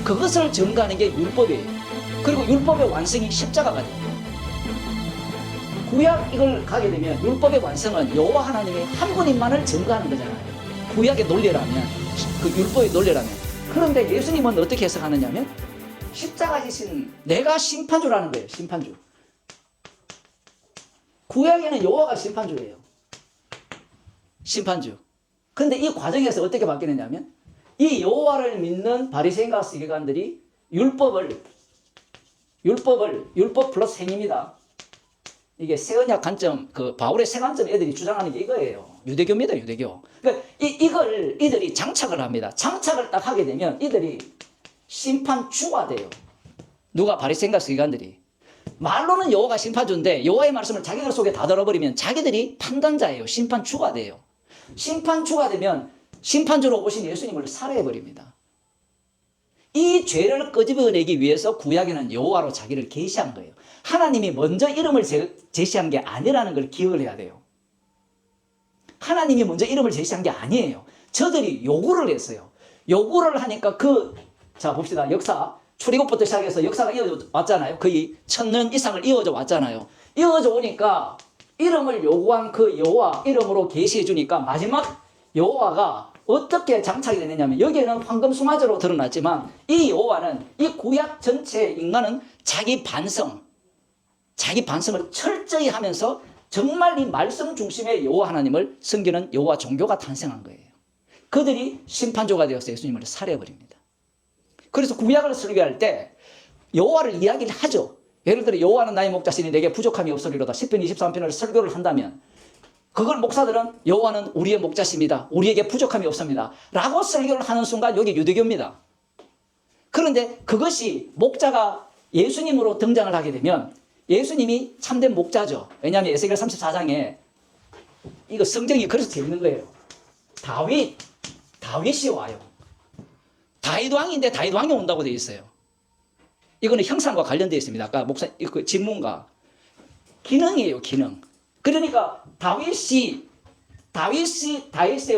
그것을 전가하는 게 율법이에요. 그리고 율법의 완성이 십자가가 돼요. 구약 이걸 가게 되면 율법의 완성은 여호와 하나님의 한 분인만을 전가하는 거잖아요. 구약의 논리라면, 그 율법의 논리라면. 그런데 예수님은 어떻게 해석하느냐면 십자가 지신 내가 심판주라는 거예요. 심판주. 구약에는 여호와가 심판주예요. 심판주. 근데 이 과정에서 어떻게 바뀌느냐면 이 여호와를 믿는 바리새인과 서기관들이 율법 플러스 행위입니다. 이게 새언약 관점, 그 바울의 새 관점 애들이 주장하는 게 이거예요. 유대교입니다, 유대교. 그러니까 이걸 이들이 장착을 합니다. 장착을 딱 하게 되면 이들이 심판주가 돼요. 누가? 바리새인과 서기관들이. 말로는 여호와가 심판주인데 여호와의 말씀을 자기들 속에 다 들어버리면 자기들이 판단자예요. 심판주가 돼요. 심판주가 되면 심판주로 오신 예수님을 살해해버립니다. 이 죄를 끄집어내기 위해서 구약에는 여호와로 자기를 계시한 거예요. 하나님이 먼저 이름을 제시한 게 아니라는 걸 기억을 해야 돼요. 하나님이 먼저 이름을 제시한 게 아니에요. 저들이 요구를 했어요. 요구를 하니까 자 봅시다. 역사 출애굽부터 시작해서 역사가 이어져 왔잖아요. 거의 1000년 이상을 이어져 왔잖아요. 이어져 오니까 이름을 요구한 그 여호와 이름으로 계시해 주니까 마지막 여호와가 어떻게 장착이 되느냐면 여기에는 황금 송아지로 드러났지만 이 여호와는 이 구약 전체 인간은 자기 반성을 철저히 하면서 정말 이 말씀 중심의 여호와 하나님을 섬기는 여호와 종교가 탄생한 거예요. 그들이 심판조가 되어서 예수님을 살해해버립니다. 그래서 구약을 설교할 때 여호와를 이야기를 하죠. 예를 들어 여호와는 나의 목자시니 내게 부족함이 없으리로다 10편 23편을 설교를 한다면 그걸 목사들은 여호와는 우리의 목자십니다. 우리에게 부족함이 없습니다. 라고 설교를 하는 순간 여기 유대교입니다. 그런데 그것이 목자가 예수님으로 등장을 하게 되면 예수님이 참된 목자죠. 왜냐하면 에스겔 34장에 이거 성경이 그래서 재밌는 거예요. 다윗이 와요. 다윗 왕인데 다윗 왕이 온다고 되어 있어요. 이거는 형상과 관련되어 있습니다. 아까 목사 그 질문과 기능이에요. 기능. 그러니까 다윗의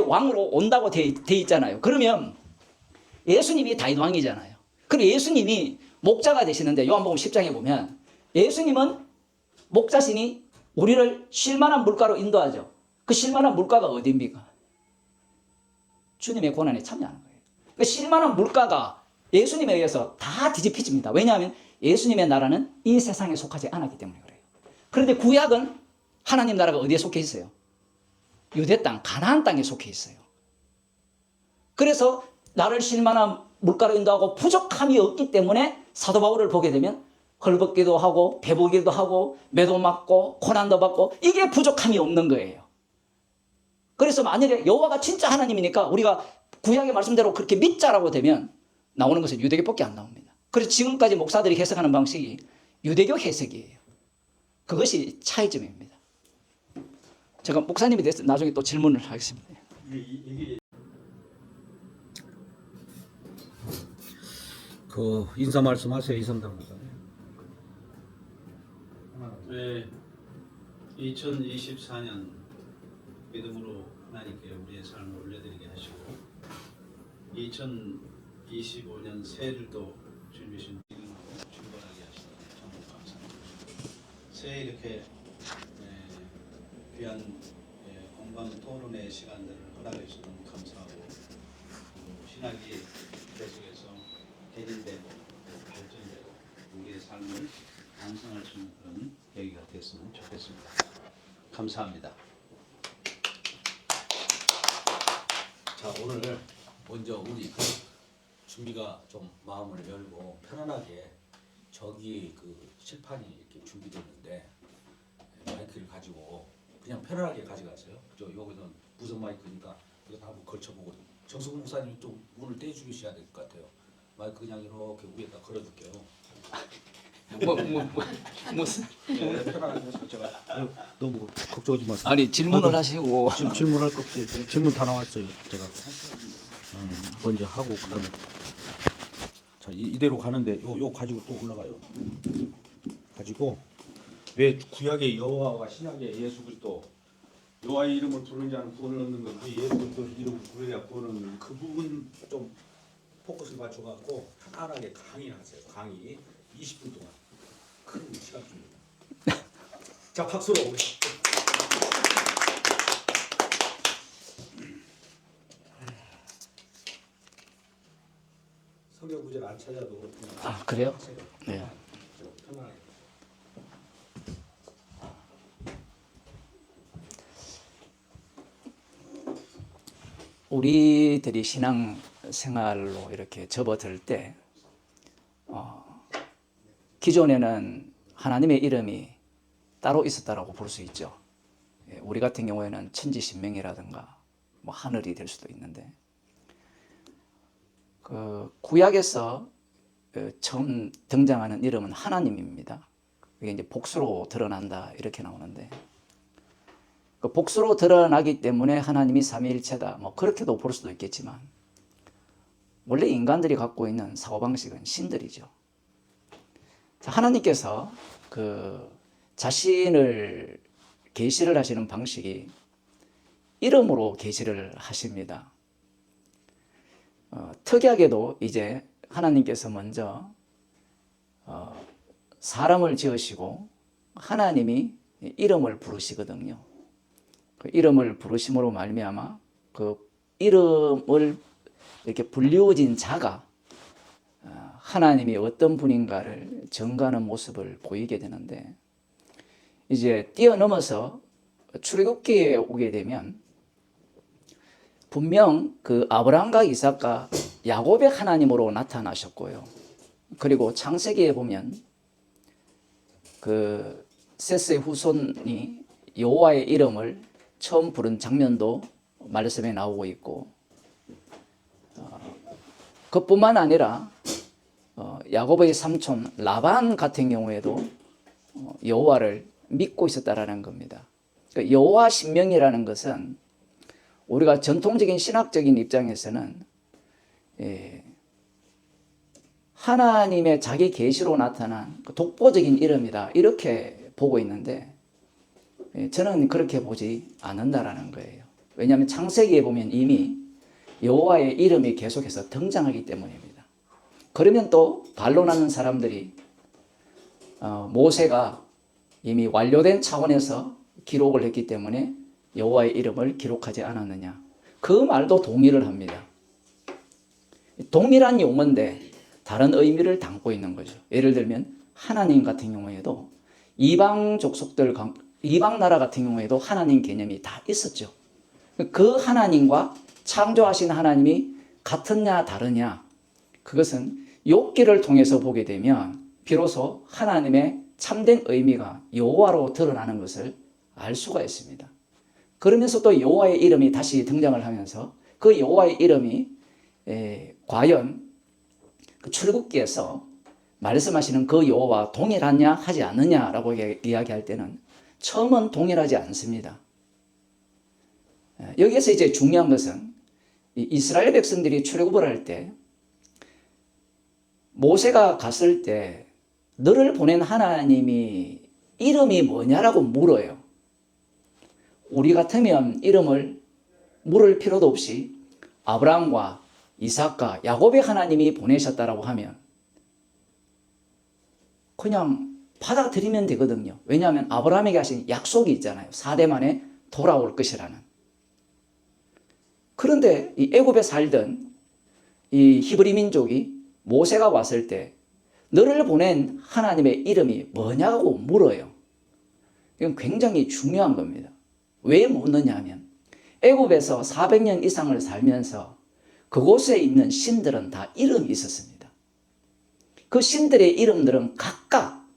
왕으로 온다고 되어 있잖아요. 그러면 예수님이 다윗 왕이잖아요. 그럼 예수님이 목자가 되시는데 요한복음 10장에 보면 예수님은 목자시니 우리를 쉴만한 물가로 인도하죠. 그 쉴만한 물가가 어디입니까? 주님의 고난에 참여하는 거예요. 그 쉴만한 물가가 예수님에 의해서 다 뒤집혀집니다. 왜냐하면 예수님의 나라는 이 세상에 속하지 않았기 때문에 그래요. 그런데 구약은 하나님 나라가 어디에 속해 있어요? 유대 땅, 가나안 땅에 속해 있어요. 그래서 나를 쉴만한 물가로 인도하고 부족함이 없기 때문에 사도 바울을 보게 되면 헐벗기도 하고 배부기도 하고 매도 맞고 고난도 받고 이게 부족함이 없는 거예요. 그래서 만약에 여호와가 진짜 하나님이니까 우리가 구약의 말씀대로 그렇게 믿자라고 되면 나오는 것은 유대교밖에 안 나옵니다. 그래서 지금까지 목사들이 해석하는 방식이 유대교 해석이에요. 그것이 차이점입니다. 제가 목사님에 대해서 나중에 또 질문을 하겠습니다. 그 인사 말씀하세요, 이선당 목사님. 네, 2024년 믿음으로 하나님께 우리의 삶을 올려드리게 하시고 2025년 새해를 또 주님이신 믿음으로 출발하게 하시니 정말 감사합니다. 새해 이렇게 귀한 공방 토론의 시간들을 허락해 주셔서 너무 감사하고 신학이 계속해서 개진되고 발전되고 우리의 삶을 완성할 수 있는 그런 계기가 됐으면 좋겠습니다. 감사합니다. 자, 오늘 먼저 우리 준비가 좀 마음을 열고 편안하게 저기 그 칠판이 이렇게 준비됐는데 마이크를 가지고 그냥 편안하게 가져가세요. 저 여기는 무선 마이크니까 이거 다 한번 걸쳐보고 정석 목사님이 좀 문을 떼주셔야 될 것 같아요. 마이크 그냥 이렇게 위에다 걸어줄게요. 무슨 편안하게 하시고 제가 너무 걱정하지 마세요. 아니 질문을 하시고 지금 질문할 거 없어요. 질문 다 나왔어요. 제가 먼저 하고 그다음에 자 이대로 가는데 요 가지고 또 올라가요. 가지고 왜 구약의 여호와와 신약의 예수 그리스도 여호와의 이름을 부르는 자는 구원을 얻는 건지 예수 그리스도 이름을 부르냐 구원을 얻는 건지 그 부분 좀 포커스를 맞춰갖고 편안하게 강의를 하세요. 강의 20분 동안 큰 시간 줍니다. 자 박수로 오겠습니다. 안 찾아도 그냥 아, 그래요? 하세요. 네. 편안하게. 우리들이 신앙 생활로 이렇게 접어들 때 기존에는 하나님의 이름이 따로 있었다라고 볼 수 있죠. 예, 우리 같은 경우에는 천지신명이라든가 뭐 하늘이 될 수도 있는데 그 구약에서 처음 등장하는 이름은 하나님입니다. 그게 이제 복수로 드러난다 이렇게 나오는데 그 복수로 드러나기 때문에 하나님이 삼위일체다 뭐 그렇게도 볼 수도 있겠지만 원래 인간들이 갖고 있는 사고방식은 신들이죠. 자, 하나님께서 그 자신을 계시를 하시는 방식이 이름으로 계시를 하십니다. 특이하게도 이제 하나님께서 먼저 사람을 지으시고 하나님이 이름을 부르시거든요. 그 이름을 부르심으로 말미암아 그 이름을 이렇게 불리워진 자가 하나님이 어떤 분인가를 증거하는 모습을 보이게 되는데 이제 뛰어넘어서 출애굽기에 오게 되면 분명 그 아브라함과 이삭과 야곱의 하나님으로 나타나셨고요. 그리고 창세기에 보면 그 셋의 후손이 여호와의 이름을 처음 부른 장면도 말씀에 나오고 있고 그뿐만 아니라 야곱의 삼촌 라반 같은 경우에도 여호와를 믿고 있었다라는 겁니다. 여호와 신명이라는 것은 우리가 전통적인 신학적인 입장에서는 하나님의 자기 계시로 나타난 독보적인 이름이다 이렇게 보고 있는데 저는 그렇게 보지 않는다라는 거예요. 왜냐하면 창세기에 보면 이미 여호와의 이름이 계속해서 등장하기 때문입니다. 그러면 또 반론하는 사람들이 모세가 이미 완료된 차원에서 기록을 했기 때문에 여호와의 이름을 기록하지 않았느냐. 그 말도 동의를 합니다. 동일한 용어인데 다른 의미를 담고 있는 거죠. 예를 들면 하나님 같은 경우에도 이방 족속들, 이방 나라 같은 경우에도 하나님 개념이 다 있었죠. 그 하나님과 창조하신 하나님이 같으냐 다르냐 그것은 욥기를 통해서 보게 되면 비로소 하나님의 참된 의미가 여호와로 드러나는 것을 알 수가 있습니다. 그러면서 또 여호와의 이름이 다시 등장을 하면서 그 여호와의 이름이 과연 그 출애굽기에서 말씀하시는 그 여호와 동일하냐 하지 않느냐라고 이야기할 때는 처음은 동일하지 않습니다. 여기에서 이제 중요한 것은 이스라엘 백성들이 출애굽을 할 때 모세가 갔을 때 너를 보낸 하나님이 이름이 뭐냐라고 물어요. 우리 같으면 이름을 물을 필요도 없이 아브라함과 이삭과 야곱의 하나님이 보내셨다라고 하면 그냥 받아들이면 되거든요. 왜냐하면 아브라함에게 하신 약속이 있잖아요. 4대 만에 돌아올 것이라는. 그런데 이 애굽에 살던 이 히브리 민족이 모세가 왔을 때 너를 보낸 하나님의 이름이 뭐냐고 물어요. 이건 굉장히 중요한 겁니다. 왜 묻느냐 하면 애굽에서 400년 이상을 살면서 그곳에 있는 신들은 다 이름이 있었습니다. 그 신들의 이름들은 각각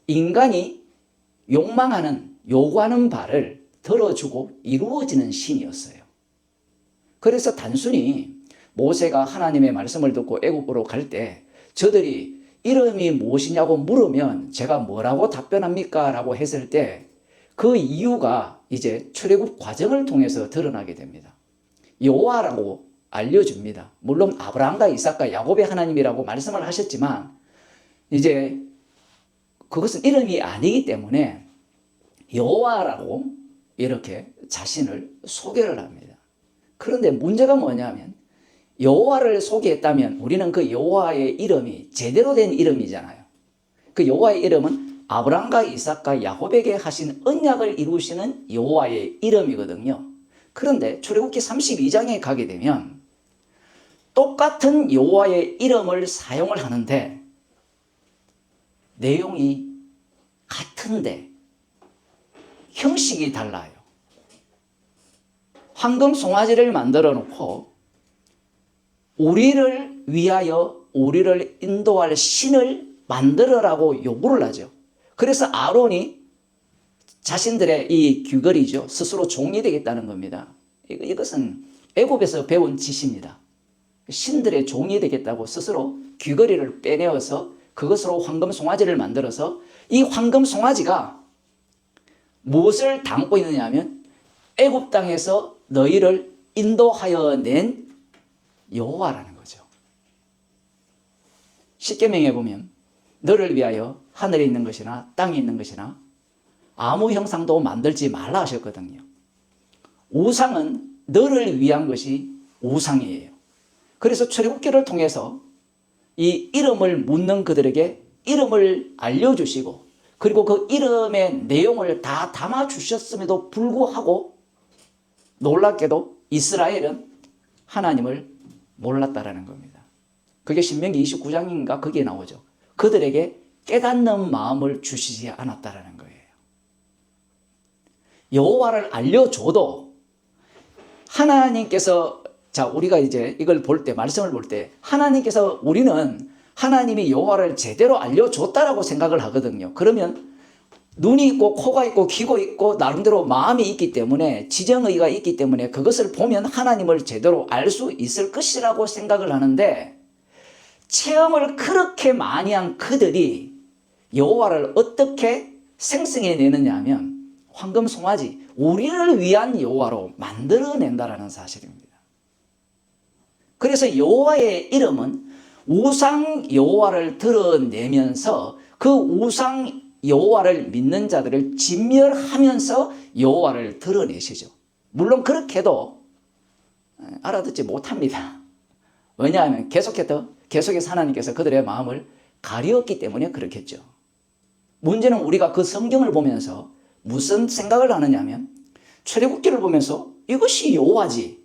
인간이 욕망하는 요구하는 바를 들어주고 이루어지는 신이었어요. 그래서 단순히 모세가 하나님의 말씀을 듣고 애굽으로 갈 때 저들이 이름이 무엇이냐고 물으면 제가 뭐라고 답변합니까? 라고 했을 때 그 이유가 이제 출애굽 과정을 통해서 드러나게 됩니다. 여호와라고 알려줍니다. 물론 아브라함과 이삭과 야곱의 하나님이라고 말씀을 하셨지만 이제 그것은 이름이 아니기 때문에 여호와라고 이렇게 자신을 소개를 합니다. 그런데 문제가 뭐냐면 여호와를 소개했다면 우리는 그 여호와의 이름이 제대로 된 이름이잖아요. 그 여호와의 이름은 아브라함과 이삭과 야곱에게 하신 언약을 이루시는 여호와의 이름이거든요. 그런데 출애굽기 32장에 가게 되면 똑같은 여호와의 이름을 사용을 하는데 내용이 같은데 형식이 달라요. 황금 송아지를 만들어 놓고 우리를 위하여 우리를 인도할 신을 만들어라고 요구를 하죠. 그래서 아론이 자신들의 이 귀걸이죠. 스스로 종이 되겠다는 겁니다. 이것은 애굽에서 배운 짓입니다. 신들의 종이 되겠다고 스스로 귀걸이를 빼내어서 그것으로 황금 송아지를 만들어서 이 황금 송아지가 무엇을 담고 있느냐 하면 애굽 땅에서 너희를 인도하여 낸 여호와라는 거죠. 십계명에 보면 너를 위하여 하늘에 있는 것이나 땅에 있는 것이나 아무 형상도 만들지 말라 하셨거든요. 우상은 너를 위한 것이 우상이에요. 그래서 출애굽기를 통해서 이 이름을 묻는 그들에게 이름을 알려주시고 그리고 그 이름의 내용을 다 담아주셨음에도 불구하고 놀랍게도 이스라엘은 하나님을 몰랐다라는 겁니다. 그게 신명기 29장인가 거기에 나오죠. 그들에게 깨닫는 마음을 주시지 않았다라는 거예요. 여호와를 알려줘도 하나님께서 자 우리가 이제 이걸 볼 때 말씀을 볼 때 하나님께서 우리는 하나님이 여호와를 제대로 알려줬다라고 생각을 하거든요. 그러면 눈이 있고 코가 있고 귀가 있고 나름대로 마음이 있기 때문에 지정의가 있기 때문에 그것을 보면 하나님을 제대로 알 수 있을 것이라고 생각을 하는데 체험을 그렇게 많이 한 그들이 여호와를 어떻게 생성해내느냐 하면 황금 송아지 우리를 위한 여호와로 만들어낸다라는 사실입니다. 그래서 여호와의 이름은 우상 여호와를 드러내면서 그 우상 여호와를 믿는 자들을 진멸하면서 여호와를 드러내시죠. 물론 그렇게도 알아듣지 못합니다. 왜냐하면 계속해서 하나님께서 그들의 마음을 가리었기 때문에 그렇겠죠. 문제는 우리가 그 성경을 보면서 무슨 생각을 하느냐면 출애굽기를 보면서 이것이 여호와지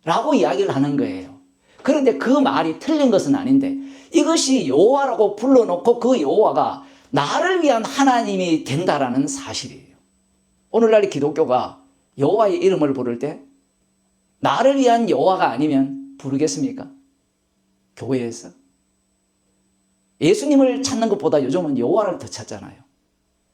라고 이야기를 하는 거예요. 그런데 그 말이 틀린 것은 아닌데 이것이 여호와라고 불러놓고 그 여호와가 나를 위한 하나님이 된다라는 사실이에요. 오늘날 기독교가 여호와의 이름을 부를 때 나를 위한 여호와가 아니면 부르겠습니까? 교회에서 예수님을 찾는 것보다 요즘은 여호와를 더 찾잖아요.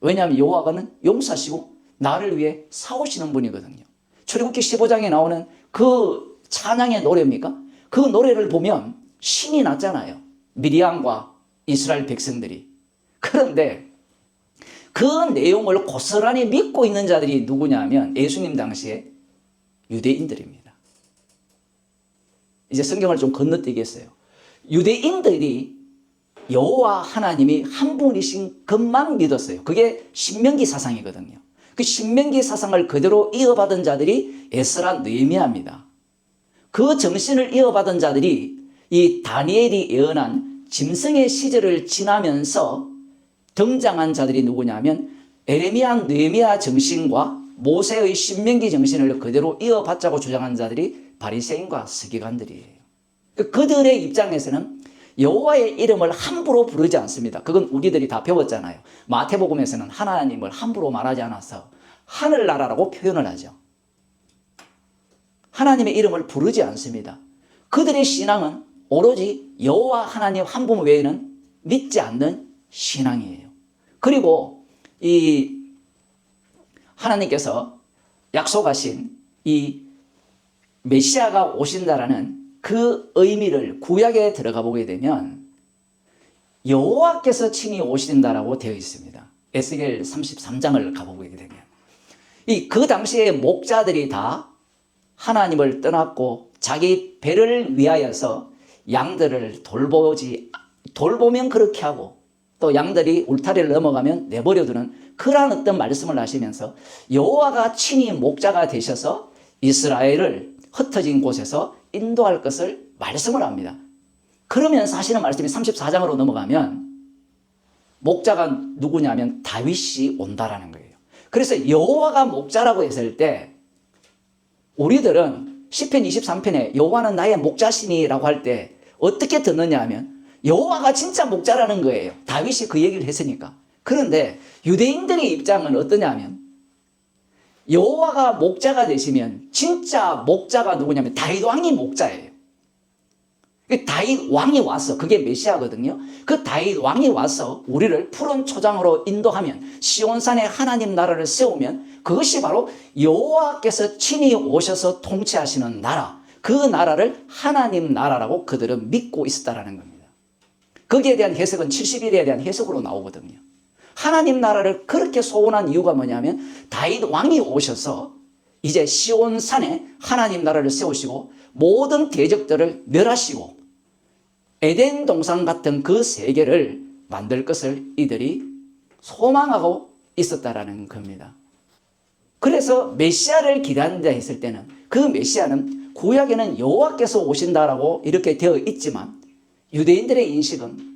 왜냐하면 여호와는 용사시고 나를 위해 싸우시는 분이거든요. 출애굽기 15장에 나오는 그 찬양의 노래입니까? 그 노래를 보면 신이 났잖아요. 미디안과 이스라엘 백성들이. 그런데 그 내용을 고스란히 믿고 있는 자들이 누구냐 하면 예수님 당시에 유대인들입니다. 이제 성경을 좀 건너뛰겠어요. 유대인들이 여호와 하나님이 한 분이신 것만 믿었어요. 그게 신명기 사상이거든요. 그 신명기 사상을 그대로 이어받은 자들이 에스라 느헤미야입니다. 그 정신을 이어받은 자들이 이 다니엘이 예언한 짐승의 시절을 지나면서 등장한 자들이 누구냐면 에레미야, 느헤미야 정신과 모세의 신명기 정신을 그대로 이어받자고 주장한 자들이 바리새인과 서기관들이에요. 그들의 입장에서는 여호와의 이름을 함부로 부르지 않습니다. 그건 우리들이 다 배웠잖아요. 마태복음에서는 하나님을 함부로 말하지 않아서 하늘나라라고 표현을 하죠. 하나님의 이름을 부르지 않습니다. 그들의 신앙은 오로지 여호와 하나님 한 분 외에는 믿지 않는 신앙이에요. 그리고 이 하나님께서 약속하신 이 메시아가 오신다라는 그 의미를 구약에 들어가 보게 되면 여호와께서 친히 오신다라고 되어 있습니다. 에스겔 33장을 가보게 되면 그 당시에 목자들이 다 하나님을 떠났고 자기 배를 위하여서 양들을 돌보면 그렇게 하고 또 양들이 울타리를 넘어가면 내버려두는 그러한 어떤 말씀을 하시면서 여호와가 친히 목자가 되셔서 이스라엘을 흩어진 곳에서 인도할 것을 말씀을 합니다. 그러면서 하시는 말씀이 34장으로 넘어가면 목자가 누구냐면 다윗이 온다라는 거예요. 그래서 여호와가 목자라고 했을 때 우리들은 시편 23편에 여호와는 나의 목자시니라고 할 때 어떻게 듣느냐 하면 여호와가 진짜 목자라는 거예요. 다윗이 그 얘기를 했으니까. 그런데 유대인들의 입장은 어떠냐 하면 여호와가 목자가 되시면 진짜 목자가 누구냐면 다윗 왕이 목자예요. 다윗 왕이 와서, 그게 메시아거든요. 그 다윗 왕이 와서 우리를 푸른 초장으로 인도하면, 시온산에 하나님 나라를 세우면 그것이 바로 여호와께서 친히 오셔서 통치하시는 나라, 그 나라를 하나님 나라라고 그들은 믿고 있었다라는 겁니다. 거기에 대한 해석은 70일에 대한 해석으로 나오거든요. 하나님 나라를 그렇게 소원한 이유가 뭐냐면 다윗 왕이 오셔서 이제 시온산에 하나님 나라를 세우시고 모든 대적들을 멸하시고 에덴 동산 같은 그 세계를 만들 것을 이들이 소망하고 있었다라는 겁니다. 그래서 메시아를 기다린다 했을 때는 그 메시아는 구약에는 여호와께서 오신다라고 이렇게 되어 있지만 유대인들의 인식은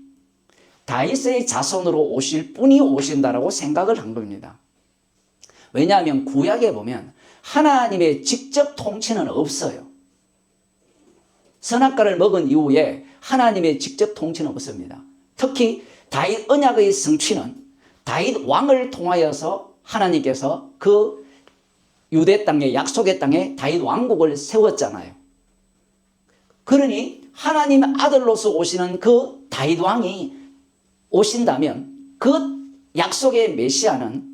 다윗의 자손으로 오실 분이 오신다라고 생각을 한 겁니다. 왜냐하면 구약에 보면 하나님의 직접 통치는 없어요. 선악과를 먹은 이후에 하나님의 직접 통치는 없습니다. 특히 다윗 언약의 성취는 다윗 왕을 통하여서 하나님께서 그 유대 땅에, 약속의 땅에 다윗 왕국을 세웠잖아요. 그러니 하나님 아들로서 오시는 그 다윗 왕이 오신다면 그 약속의 메시아는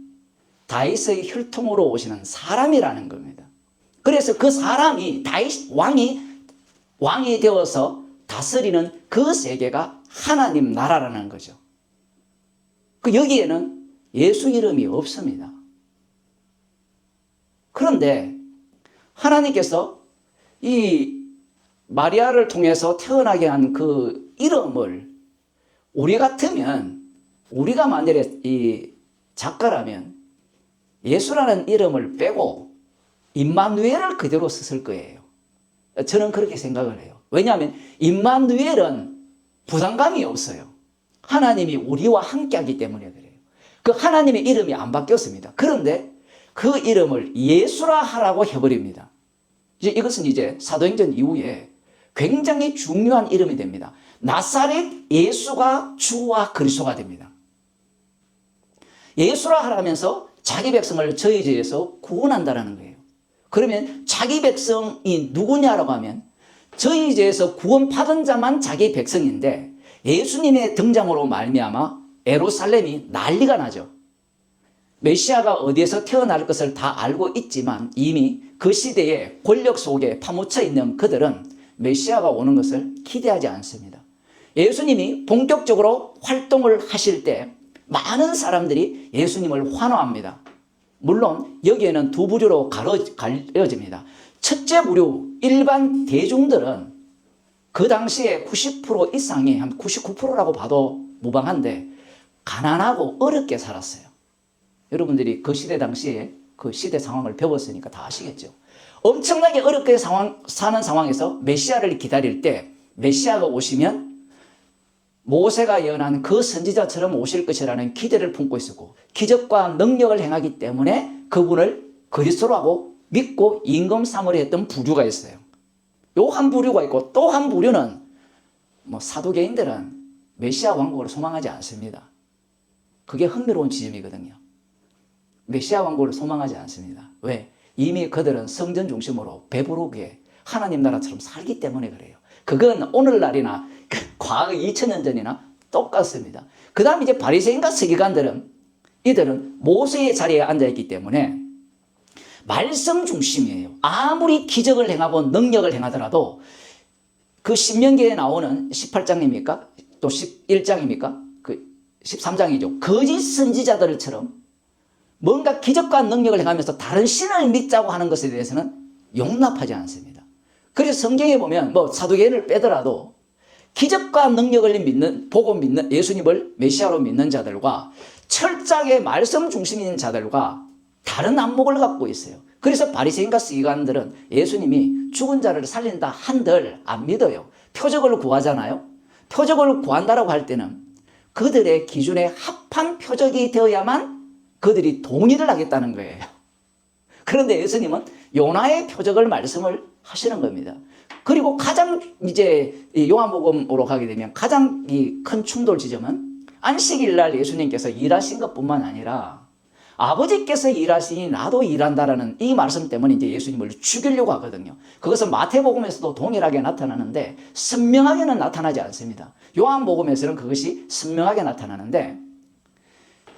다윗의 혈통으로 오시는 사람이라는 겁니다. 그래서 그 사람이 다윗 왕이 되어서 다스리는 그 세계가 하나님 나라라는 거죠. 그 여기에는 예수 이름이 없습니다. 그런데 하나님께서 이 마리아를 통해서 태어나게 한 그 이름을 우리 같으면, 우리가 만약에 이 작가라면 예수라는 이름을 빼고 임마누엘을 그대로 썼을 거예요. 저는 그렇게 생각을 해요. 왜냐하면 임마누엘은 부담감이 없어요. 하나님이 우리와 함께하기 때문에 그래요. 그 하나님의 이름이 안 바뀌었습니다. 그런데 그 이름을 예수라 하라고 해버립니다. 이것은 이제 사도행전 이후에 굉장히 중요한 이름이 됩니다. 나사렛 예수가 주와 그리스도가 됩니다. 예수라 하라면서 자기 백성을 저희 죄에서 구원한다는 거예요. 그러면 자기 백성이 누구냐라고 하면 저희 죄에서 구원받은 자만 자기 백성인데 예수님의 등장으로 말미암아 예루살렘이 난리가 나죠. 메시아가 어디에서 태어날 것을 다 알고 있지만 이미 그 시대에 권력 속에 파묻혀 있는 그들은 메시아가 오는 것을 기대하지 않습니다. 예수님이 본격적으로 활동을 하실 때 많은 사람들이 예수님을 환호합니다. 물론 여기에는 두 부류로 갈려집니다. 첫째 부류, 일반 대중들은 그 당시에 90% 이상이, 한 99%라고 봐도 무방한데 가난하고 어렵게 살았어요. 여러분들이 그 시대 당시에 그 시대 상황을 배웠으니까 다 아시겠죠. 엄청나게 어렵게 사는 상황에서 메시아를 기다릴 때 메시아가 오시면 모세가 예언한 그 선지자처럼 오실 것이라는 기대를 품고 있었고 기적과 능력을 행하기 때문에 그분을 그리스도로 하고 믿고 임금 삼으려 했던 부류가 있어요. 요 한 부류가 있고 또 한 부류는 사도계인들은 메시아 왕국을 소망하지 않습니다. 그게 흥미로운 지점이거든요. 메시아 왕국을 소망하지 않습니다. 왜? 이미 그들은 성전 중심으로 배부르게 하나님 나라처럼 살기 때문에 그래요. 그건 오늘날이나 과거 2000년 전이나 똑같습니다. 그 다음 이제 바리새인과 서기관들은 이들은 모세의 자리에 앉아있기 때문에 말씀 중심이에요. 아무리 기적을 행하고 능력을 행하더라도 그 신명기에 나오는 18장입니까? 또 11장입니까? 그 13장이죠. 거짓 선지자들처럼 뭔가 기적과 능력을 행하면서 다른 신을 믿자고 하는 것에 대해서는 용납하지 않습니다. 그래서 성경에 보면 사도계인을 빼더라도 기적과 능력을 보고 믿는 예수님을 메시아로 믿는 자들과 철저하게 말씀 중심인 자들과 다른 안목을 갖고 있어요. 그래서 바리새인과 서기관들은 예수님이 죽은 자를 살린다 한들 안 믿어요. 표적을 구하잖아요. 표적을 구한다라고 할 때는 그들의 기준에 합한 표적이 되어야만 그들이 동의를 하겠다는 거예요. 그런데 예수님은 요나의 표적을 말씀을 하시는 겁니다. 그리고 가장 이제 이 요한복음으로 가게 되면 가장 이 큰 충돌 지점은 안식일 날 예수님께서 일하신 것뿐만 아니라 아버지께서 일하시니 나도 일한다라는 이 말씀 때문에 이제 예수님을 죽이려고 하거든요. 그것은 마태복음에서도 동일하게 나타나는데 선명하게는 나타나지 않습니다. 요한복음에서는 그것이 선명하게 나타나는데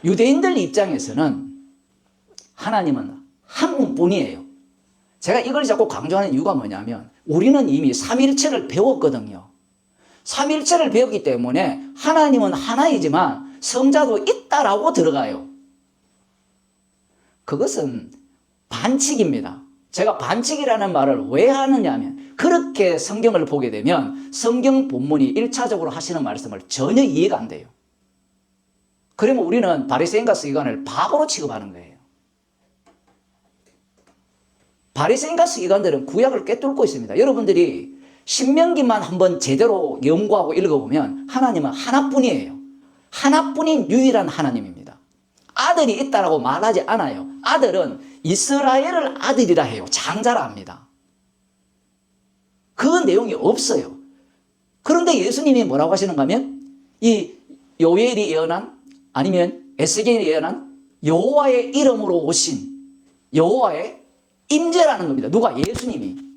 유대인들 입장에서는 하나님은 한 분뿐이에요. 제가 이걸 자꾸 강조하는 이유가 뭐냐면 우리는 이미 삼위일체를 배웠거든요. 삼위일체를 배웠기 때문에 하나님은 하나이지만 성자도 있다라고 들어가요. 그것은 반칙입니다. 제가 반칙이라는 말을 왜 하느냐 하면 그렇게 성경을 보게 되면 성경 본문이 1차적으로 하시는 말씀을 전혀 이해가 안 돼요. 그러면 우리는 바리새인과 서기관을 바보로 취급하는 거예요. 바리새인과 서기관들은 구약을 꿰뚫고 있습니다. 여러분들이 신명기만 한번 제대로 연구하고 읽어보면 하나님은 하나뿐이에요. 하나뿐인 유일한 하나님입니다. 아들이 있다라고 말하지 않아요. 아들은 이스라엘을 아들이라 해요. 장자라 합니다. 그 내용이 없어요. 그런데 예수님이 뭐라고 하시는가 하면 이 요엘이 예언한 아니면 에스겔이 예언한 여호와의 이름으로 오신 여호와의 임재라는 겁니다. 누가? 예수님이.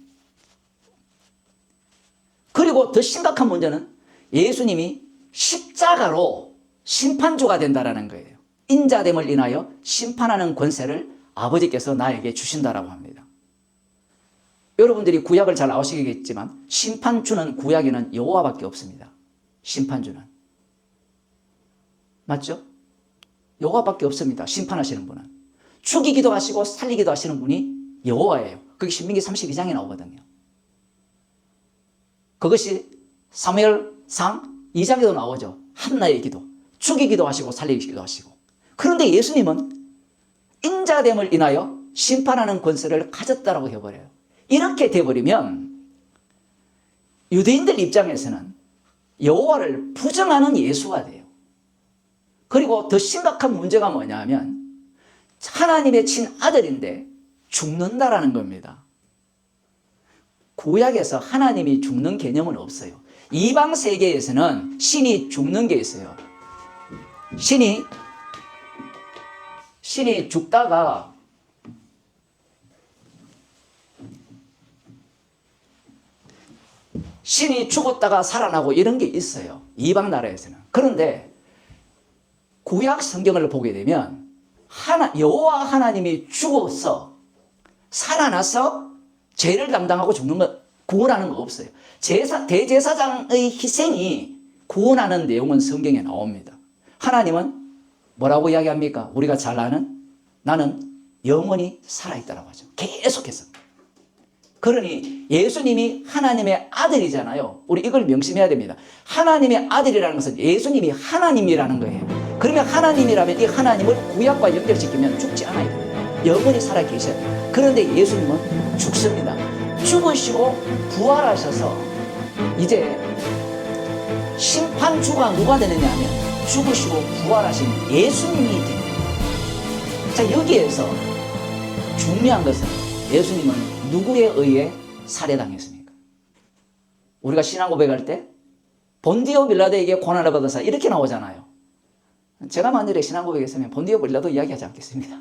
그리고 더 심각한 문제는 예수님이 십자가로 심판주가 된다라는 거예요. 인자됨을 인하여 심판하는 권세를 아버지께서 나에게 주신다라고 합니다. 여러분들이 구약을 잘 아시겠지만 심판주는 구약에는 여호와밖에 없습니다. 심판주는. 맞죠? 여호와밖에 없습니다. 심판하시는 분은. 죽이기도 하시고 살리기도 하시는 분이 여호와예요. 그게 신명기 32장에 나오거든요. 그것이 사무엘상 2장에도 나오죠. 한나의 기도. 죽이기도 하시고 살리기도 하시고. 그런데 예수님은 인자됨을 인하여 심판하는 권세를 가졌다라고 해버려요. 이렇게 돼버리면 유대인들 입장에서는 여호와를 부정하는 예수가 돼요. 그리고 더 심각한 문제가 뭐냐 하면 하나님의 친아들인데 죽는다라는 겁니다. 구약에서 하나님이 죽는 개념은 없어요. 이방 세계에서는 신이 죽는 게 있어요. 신이 죽다가 신이 죽었다가 살아나고 이런 게 있어요. 이방 나라에서는. 그런데 구약 성경을 보게 되면 여호와 하나님이 죽어서 살아나서 죄를 담당하고 죽는 것, 구원하는 거 없어요. 대제사장의 희생이 구원하는 내용은 성경에 나옵니다. 하나님은 뭐라고 이야기합니까? 우리가 잘 아는 나는 영원히 살아있다라고 하죠. 계속해서. 그러니 예수님이 하나님의 아들이잖아요. 우리 이걸 명심해야 됩니다. 하나님의 아들이라는 것은 예수님이 하나님이라는 거예요. 그러면 하나님이라면 이 하나님을 구약과 연결시키면 죽지 않아야 됩니다. 영원히 살아 계셔야 돼요. 그런데 예수님은 죽습니다. 죽으시고 부활하셔서 이제 심판주가 누가 되느냐 하면 죽으시고 부활하신 예수님이 됩니다. 자, 여기에서 중요한 것은 예수님은 누구에 의해 살해당했습니까? 우리가 신앙 고백할 때 본디오 빌라도에게 고난을 받아서 이렇게 나오잖아요. 제가 만일에 신앙 고백했으면 본디오 빌라도 이야기하지 않겠습니다.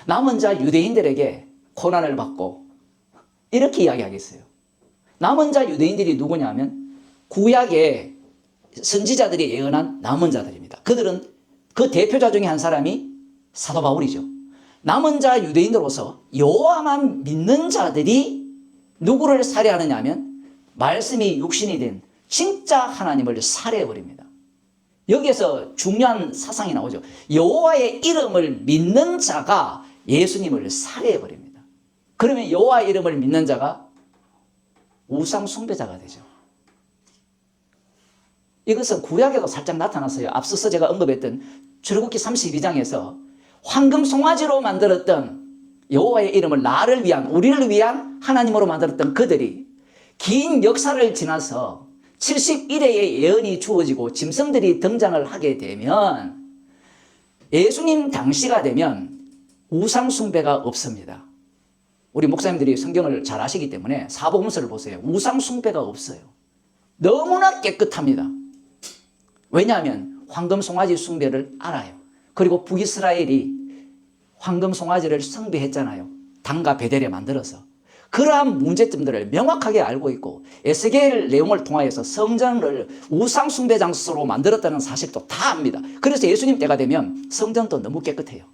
남은 자 유대인들에게 고난을 받고 이렇게 이야기하겠어요. 남은 자 유대인들이 누구냐 하면 구약의 선지자들이 예언한 남은 자들입니다. 그들은 그 대표자 중에 한 사람이 사도 바울이죠. 남은 자 유대인으로서 여호와만 믿는 자들이 누구를 살해하느냐 하면 말씀이 육신이 된 진짜 하나님을 살해해버립니다. 여기에서 중요한 사상이 나오죠. 여호와의 이름을 믿는 자가 예수님을 살해해버립니다. 그러면 여호와의 이름을 믿는 자가 우상 숭배자가 되죠. 이것은 구약에도 살짝 나타났어요. 앞서서 제가 언급했던 출애굽기 32장에서 황금 송아지로 만들었던 여호와의 이름을 나를 위한, 우리를 위한 하나님으로 만들었던 그들이 긴 역사를 지나서 71회의 예언이 주어지고 짐승들이 등장을 하게 되면 예수님 당시가 되면 우상 숭배가 없습니다. 우리 목사님들이 성경을 잘 아시기 때문에 사복음서를 보세요. 우상 숭배가 없어요. 너무나 깨끗합니다. 왜냐하면 황금 송아지 숭배를 알아요. 그리고 북이스라엘이 황금 송아지를 숭배했잖아요. 단과 베델에 만들어서. 그러한 문제점들을 명확하게 알고 있고 에스겔 내용을 통하여서 성전을 우상 숭배 장소로 만들었다는 사실도 다 압니다. 그래서 예수님 때가 되면 성전도 너무 깨끗해요.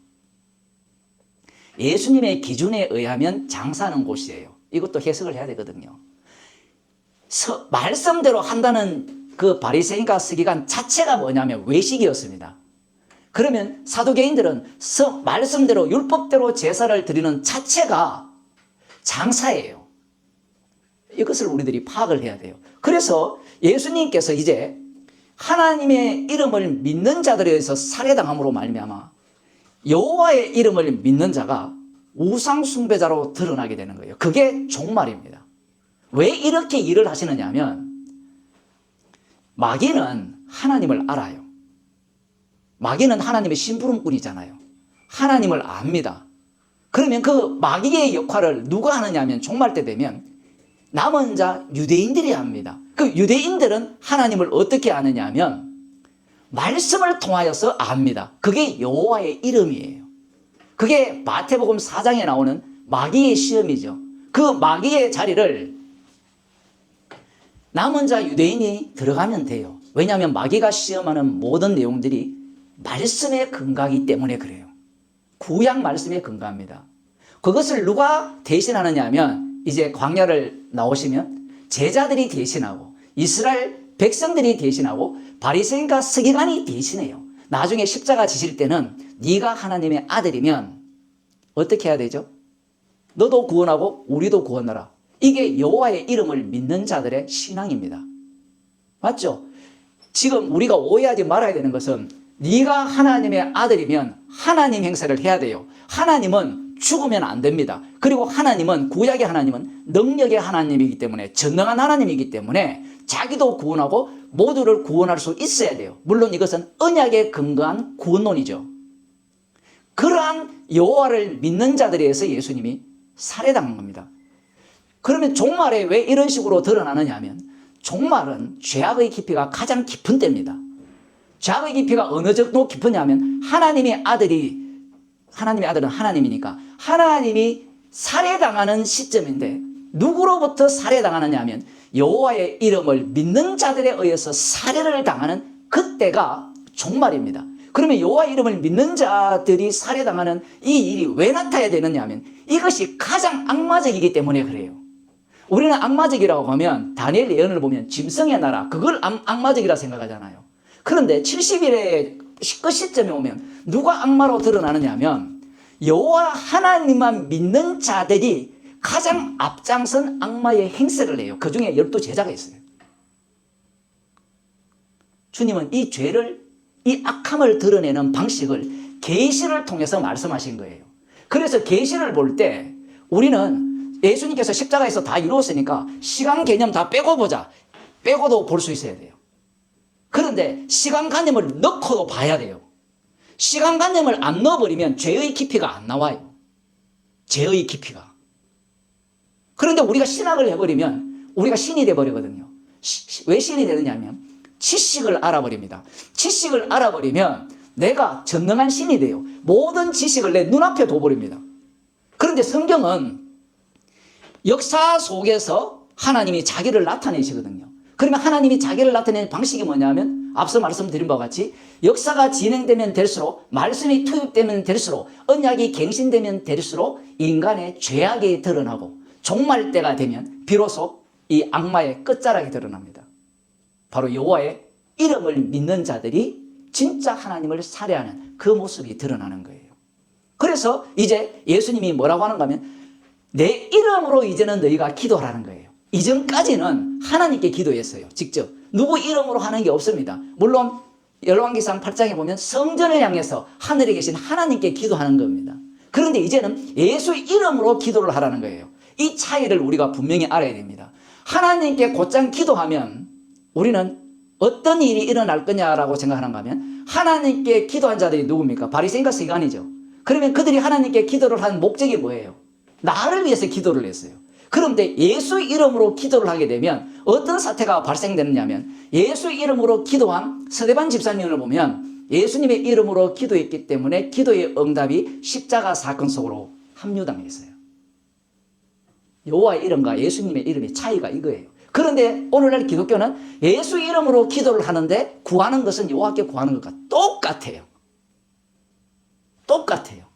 예수님의 기준에 의하면 장사하는 곳이에요. 이것도 해석을 해야 되거든요. 말씀대로 한다는 그 바리새인과 서기관 자체가 뭐냐면 외식이었습니다. 그러면 사두개인들은 말씀대로 율법대로 제사를 드리는 자체가 장사예요. 이것을 우리들이 파악을 해야 돼요. 그래서 예수님께서 이제 하나님의 이름을 믿는 자들에 의해서 살해당함으로 말미암아 여호와의 이름을 믿는 자가 우상 숭배자로 드러나게 되는 거예요. 그게 종말입니다. 왜 이렇게 일을 하시느냐 하면 마귀는 하나님을 알아요. 마귀는 하나님의 심부름꾼이잖아요. 하나님을 압니다. 그러면 그 마귀의 역할을 누가 하느냐 하면 종말 때 되면 남은 자 유대인들이 합니다. 그 유대인들은 하나님을 어떻게 아느냐 하면 말씀을 통하여서 압니다. 그게 여호와의 이름이에요. 그게 마태복음 4장에 나오는 마귀의 시험이죠. 그 마귀의 자리를 남은 자 유대인이 들어가면 돼요. 왜냐하면 마귀가 시험하는 모든 내용들이 말씀에 근거하기 때문에 그래요. 구약 말씀에 근거합니다. 그것을 누가 대신하느냐 하면 이제 광야를 나오시면 제자들이 대신하고 이스라엘 백성들이 대신하고 바리새인과 서기관이 대신해요. 나중에 십자가 지실 때는 네가 하나님의 아들이면 어떻게 해야 되죠? 너도 구원하고 우리도 구원하라. 이게 여호와의 이름을 믿는 자들의 신앙입니다. 맞죠? 지금 우리가 오해하지 말아야 되는 것은 네가 하나님의 아들이면 하나님 행세를 해야 돼요. 하나님은 죽으면 안 됩니다. 그리고 하나님은 구약의 하나님은 능력의 하나님이기 때문에 전능한 하나님이기 때문에 자기도 구원하고 모두를 구원할 수 있어야 돼요. 물론 이것은 언약에 근거한 구원론이죠. 그러한 여호와를 믿는 자들에 의해서 예수님이 살해당한 겁니다. 그러면 종말에 왜 이런 식으로 드러나느냐 하면 종말은 죄악의 깊이가 가장 깊은 때입니다. 죄악의 깊이가 어느 정도 깊으냐 하면 하나님의 아들은 하나님이니까 하나님이 살해당하는 시점인데 누구로부터 살해당하느냐 하면 여호와의 이름을 믿는 자들에 의해서 살해를 당하는 그때가 종말입니다. 그러면 여호와의 이름을 믿는 자들이 살해당하는 이 일이 왜 나타나야 되느냐 하면 이것이 가장 악마적이기 때문에 그래요. 우리는 악마적이라고 하면 다니엘 예언을 보면 짐승의 나라 그걸 악마적이라 생각하잖아요. 그런데 70일의 끝 시점에 오면 누가 악마로 드러나느냐 하면 여호와 하나님만 믿는 자들이 가장 앞장선 악마의 행세를 해요. 그 중에 12제자가 있어요. 주님은 이 죄를 이 악함을 드러내는 방식을 계시를 통해서 말씀하신 거예요. 그래서 계시를 볼 때 우리는 예수님께서 십자가에서 다 이루었으니까 시간 개념 다 빼고 보자. 빼고도 볼 수 있어야 돼요. 그런데 시간관념을 넣고도 봐야 돼요. 시간관념을 안 넣어버리면 죄의 깊이가 안 나와요. 죄의 깊이가. 그런데 우리가 신학을 해버리면 우리가 신이 돼버리거든요. 왜 신이 되느냐면 지식을 알아버립니다. 지식을 알아버리면 내가 전능한 신이 돼요. 모든 지식을 내 눈앞에 둬버립니다. 그런데 성경은 역사 속에서 하나님이 자기를 나타내시거든요. 그러면 하나님이 자기를 나타내는 방식이 뭐냐면 앞서 말씀드린 바와 같이 역사가 진행되면 될수록 말씀이 투입되면 될수록 언약이 갱신되면 될수록 인간의 죄악이 드러나고 종말 때가 되면 비로소 이 악마의 끝자락이 드러납니다. 바로 여호와의 이름을 믿는 자들이 진짜 하나님을 살해하는 그 모습이 드러나는 거예요. 그래서 이제 예수님이 뭐라고 하는가 하면 내 이름으로 이제는 너희가 기도하라는 거예요. 이전까지는 하나님께 기도했어요. 직접. 누구 이름으로 하는 게 없습니다. 물론 열왕기상 8장에 보면 성전을 향해서 하늘에 계신 하나님께 기도하는 겁니다. 그런데 이제는 예수 이름으로 기도를 하라는 거예요. 이 차이를 우리가 분명히 알아야 됩니다. 하나님께 곧장 기도하면 우리는 어떤 일이 일어날 거냐라고 생각하는가 하면 하나님께 기도한 자들이 누굽니까? 바리새인과 서기관이죠. 그러면 그들이 하나님께 기도를 한 목적이 뭐예요? 나를 위해서 기도를 했어요. 그런데 예수 이름으로 기도를 하게 되면 어떤 사태가 발생되느냐면 예수 이름으로 기도한 스데반 집사님을 보면 예수님의 이름으로 기도했기 때문에 기도의 응답이 십자가 사건 속으로 합류당했어요. 여호와의 이름과 예수님의 이름의 차이가 이거예요. 그런데 오늘날 기독교는 예수 이름으로 기도를 하는데 구하는 것은 여호와께 구하는 것과 똑같아요. 똑같아요.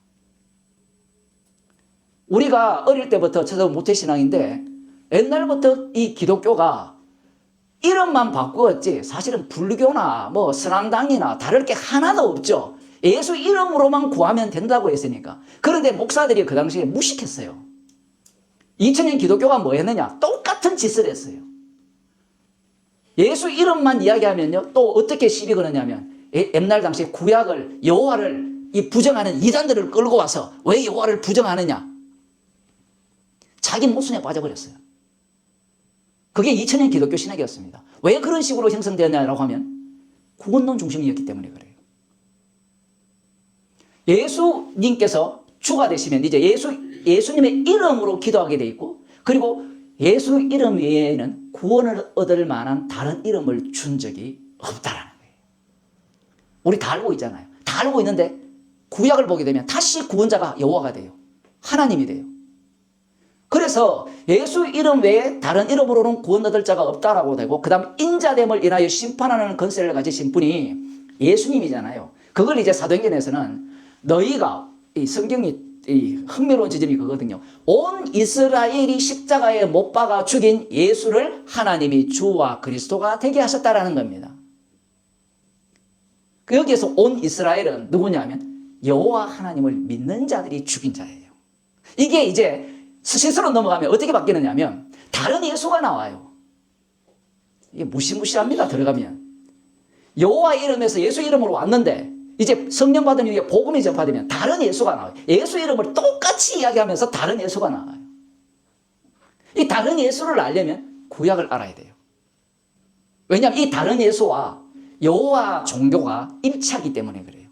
우리가 어릴 때부터 저도 모태신앙인데 옛날부터 이 기독교가 이름만 바꾸었지 사실은 불교나 뭐 선앙당이나 다를 게 하나도 없죠. 예수 이름으로만 구하면 된다고 했으니까. 그런데 목사들이 그 당시에 무식했어요. 2000년 기독교가 뭐 했느냐? 똑같은 짓을 했어요. 예수 이름만 이야기하면요. 또 어떻게 시비 거느냐면 옛날 당시에 구약을 여호와를 이 부정하는 이단들을 끌고 와서 왜 여호와를 부정하느냐? 자기 모순에 빠져버렸어요. 그게 2000년 기독교 신학이었습니다. 왜 그런 식으로 형성되었냐라고 하면 구원론 중심이었기 때문에 그래요. 예수님께서 주가 되시면 이제 예수님의 이름으로 기도하게 돼 있고 그리고 예수 이름 외에는 구원을 얻을 만한 다른 이름을 준 적이 없다라는 거예요. 우리 다 알고 있잖아요. 다 알고 있는데 구약을 보게 되면 다시 구원자가 여호와가 돼요. 하나님이 돼요. 그래서 예수 이름 외에 다른 이름으로는 구원 얻을 자가 없다라고 되고 그 다음 인자됨을 인하여 심판하는 권세를 가지신 분이 예수님이잖아요. 그걸 이제 사도행전에서는 너희가 이 성경이 이 흥미로운 지점이 그거거든요. 온 이스라엘이 십자가에 못 박아 죽인 예수를 하나님이 주와 그리스도가 되게 하셨다라는 겁니다. 여기에서 온 이스라엘은 누구냐면 여호와 하나님을 믿는 자들이 죽인 자예요. 이게 이제 스시스로 넘어가면 어떻게 바뀌느냐면 다른 예수가 나와요. 이게 무시무시합니다. 들어가면 여호와 이름에서 예수 이름으로 왔는데 이제 성령 받은 이후에 복음이 전파되면 다른 예수가 나와요. 예수 이름을 똑같이 이야기하면서 다른 예수가 나와요. 이 다른 예수를 알려면 구약을 알아야 돼요. 왜냐하면 이 다른 예수와 여호와 종교가 일치하기 때문에 그래요.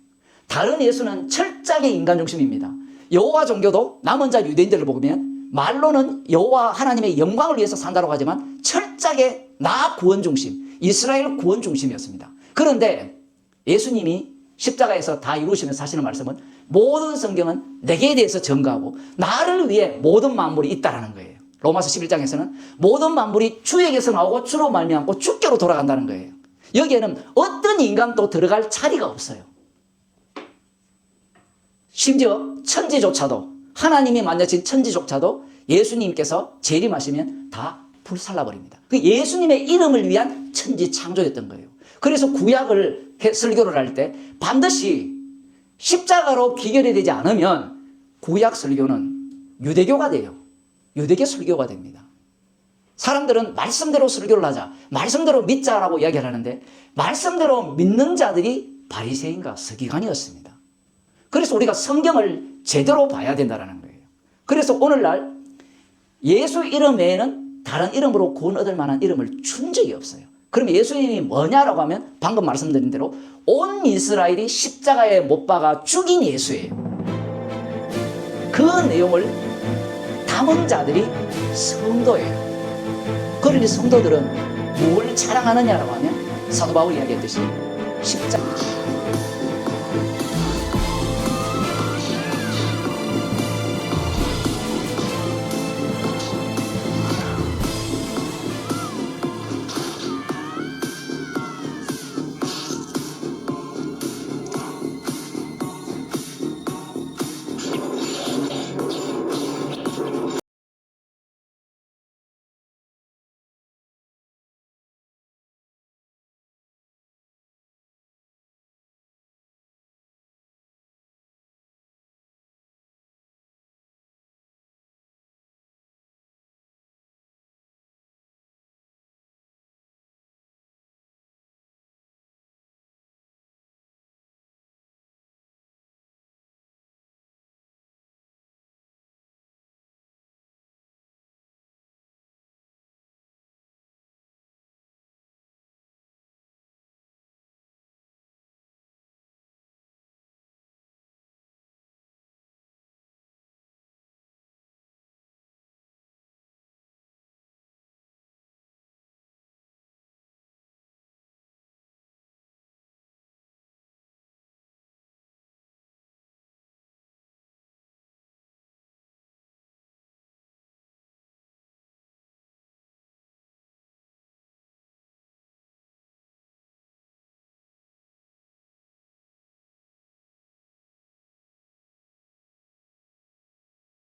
다른 예수는 철저하게 인간 중심입니다. 여호와 종교도 남은 자 유대인들을 보면 말로는 여호와 하나님의 영광을 위해서 산다고 하지만 철저하게 나 구원 중심, 이스라엘 구원 중심이었습니다. 그런데 예수님이 십자가에서 다 이루시면서 하시는 말씀은 모든 성경은 내게 대해서 증거하고 나를 위해 모든 만물이 있다라는 거예요. 로마서 11장에서는 모든 만물이 주에게서 나오고 주로 말미암고 주께로 돌아간다는 거예요. 여기에는 어떤 인간도 들어갈 자리가 없어요. 심지어 천지조차도 하나님이 만드신 천지조차도 예수님께서 재림하시면 다 불살라버립니다. 그 예수님의 이름을 위한 천지 창조였던 거예요. 그래서 구약을 설교를 할 때 반드시 십자가로 귀결이 되지 않으면 구약 설교는 유대교가 돼요. 유대교 설교가 됩니다. 사람들은 말씀대로 설교를 하자, 말씀대로 믿자라고 이야기를 하는데 말씀대로 믿는 자들이 바리새인과 서기관이었습니다. 그래서 우리가 성경을 제대로 봐야 된다는 거예요. 그래서 오늘날 예수 이름 외에는 다른 이름으로 구원 얻을 만한 이름을 준 적이 없어요. 그럼 예수님이 뭐냐라고 하면 방금 말씀드린 대로 온 이스라엘이 십자가에 못 박아 죽인 예수예요. 그 내용을 담은 자들이 성도예요. 그러니 성도들은 뭘 자랑하느냐라고 하면 사도 바울이 이야기했듯이 십자가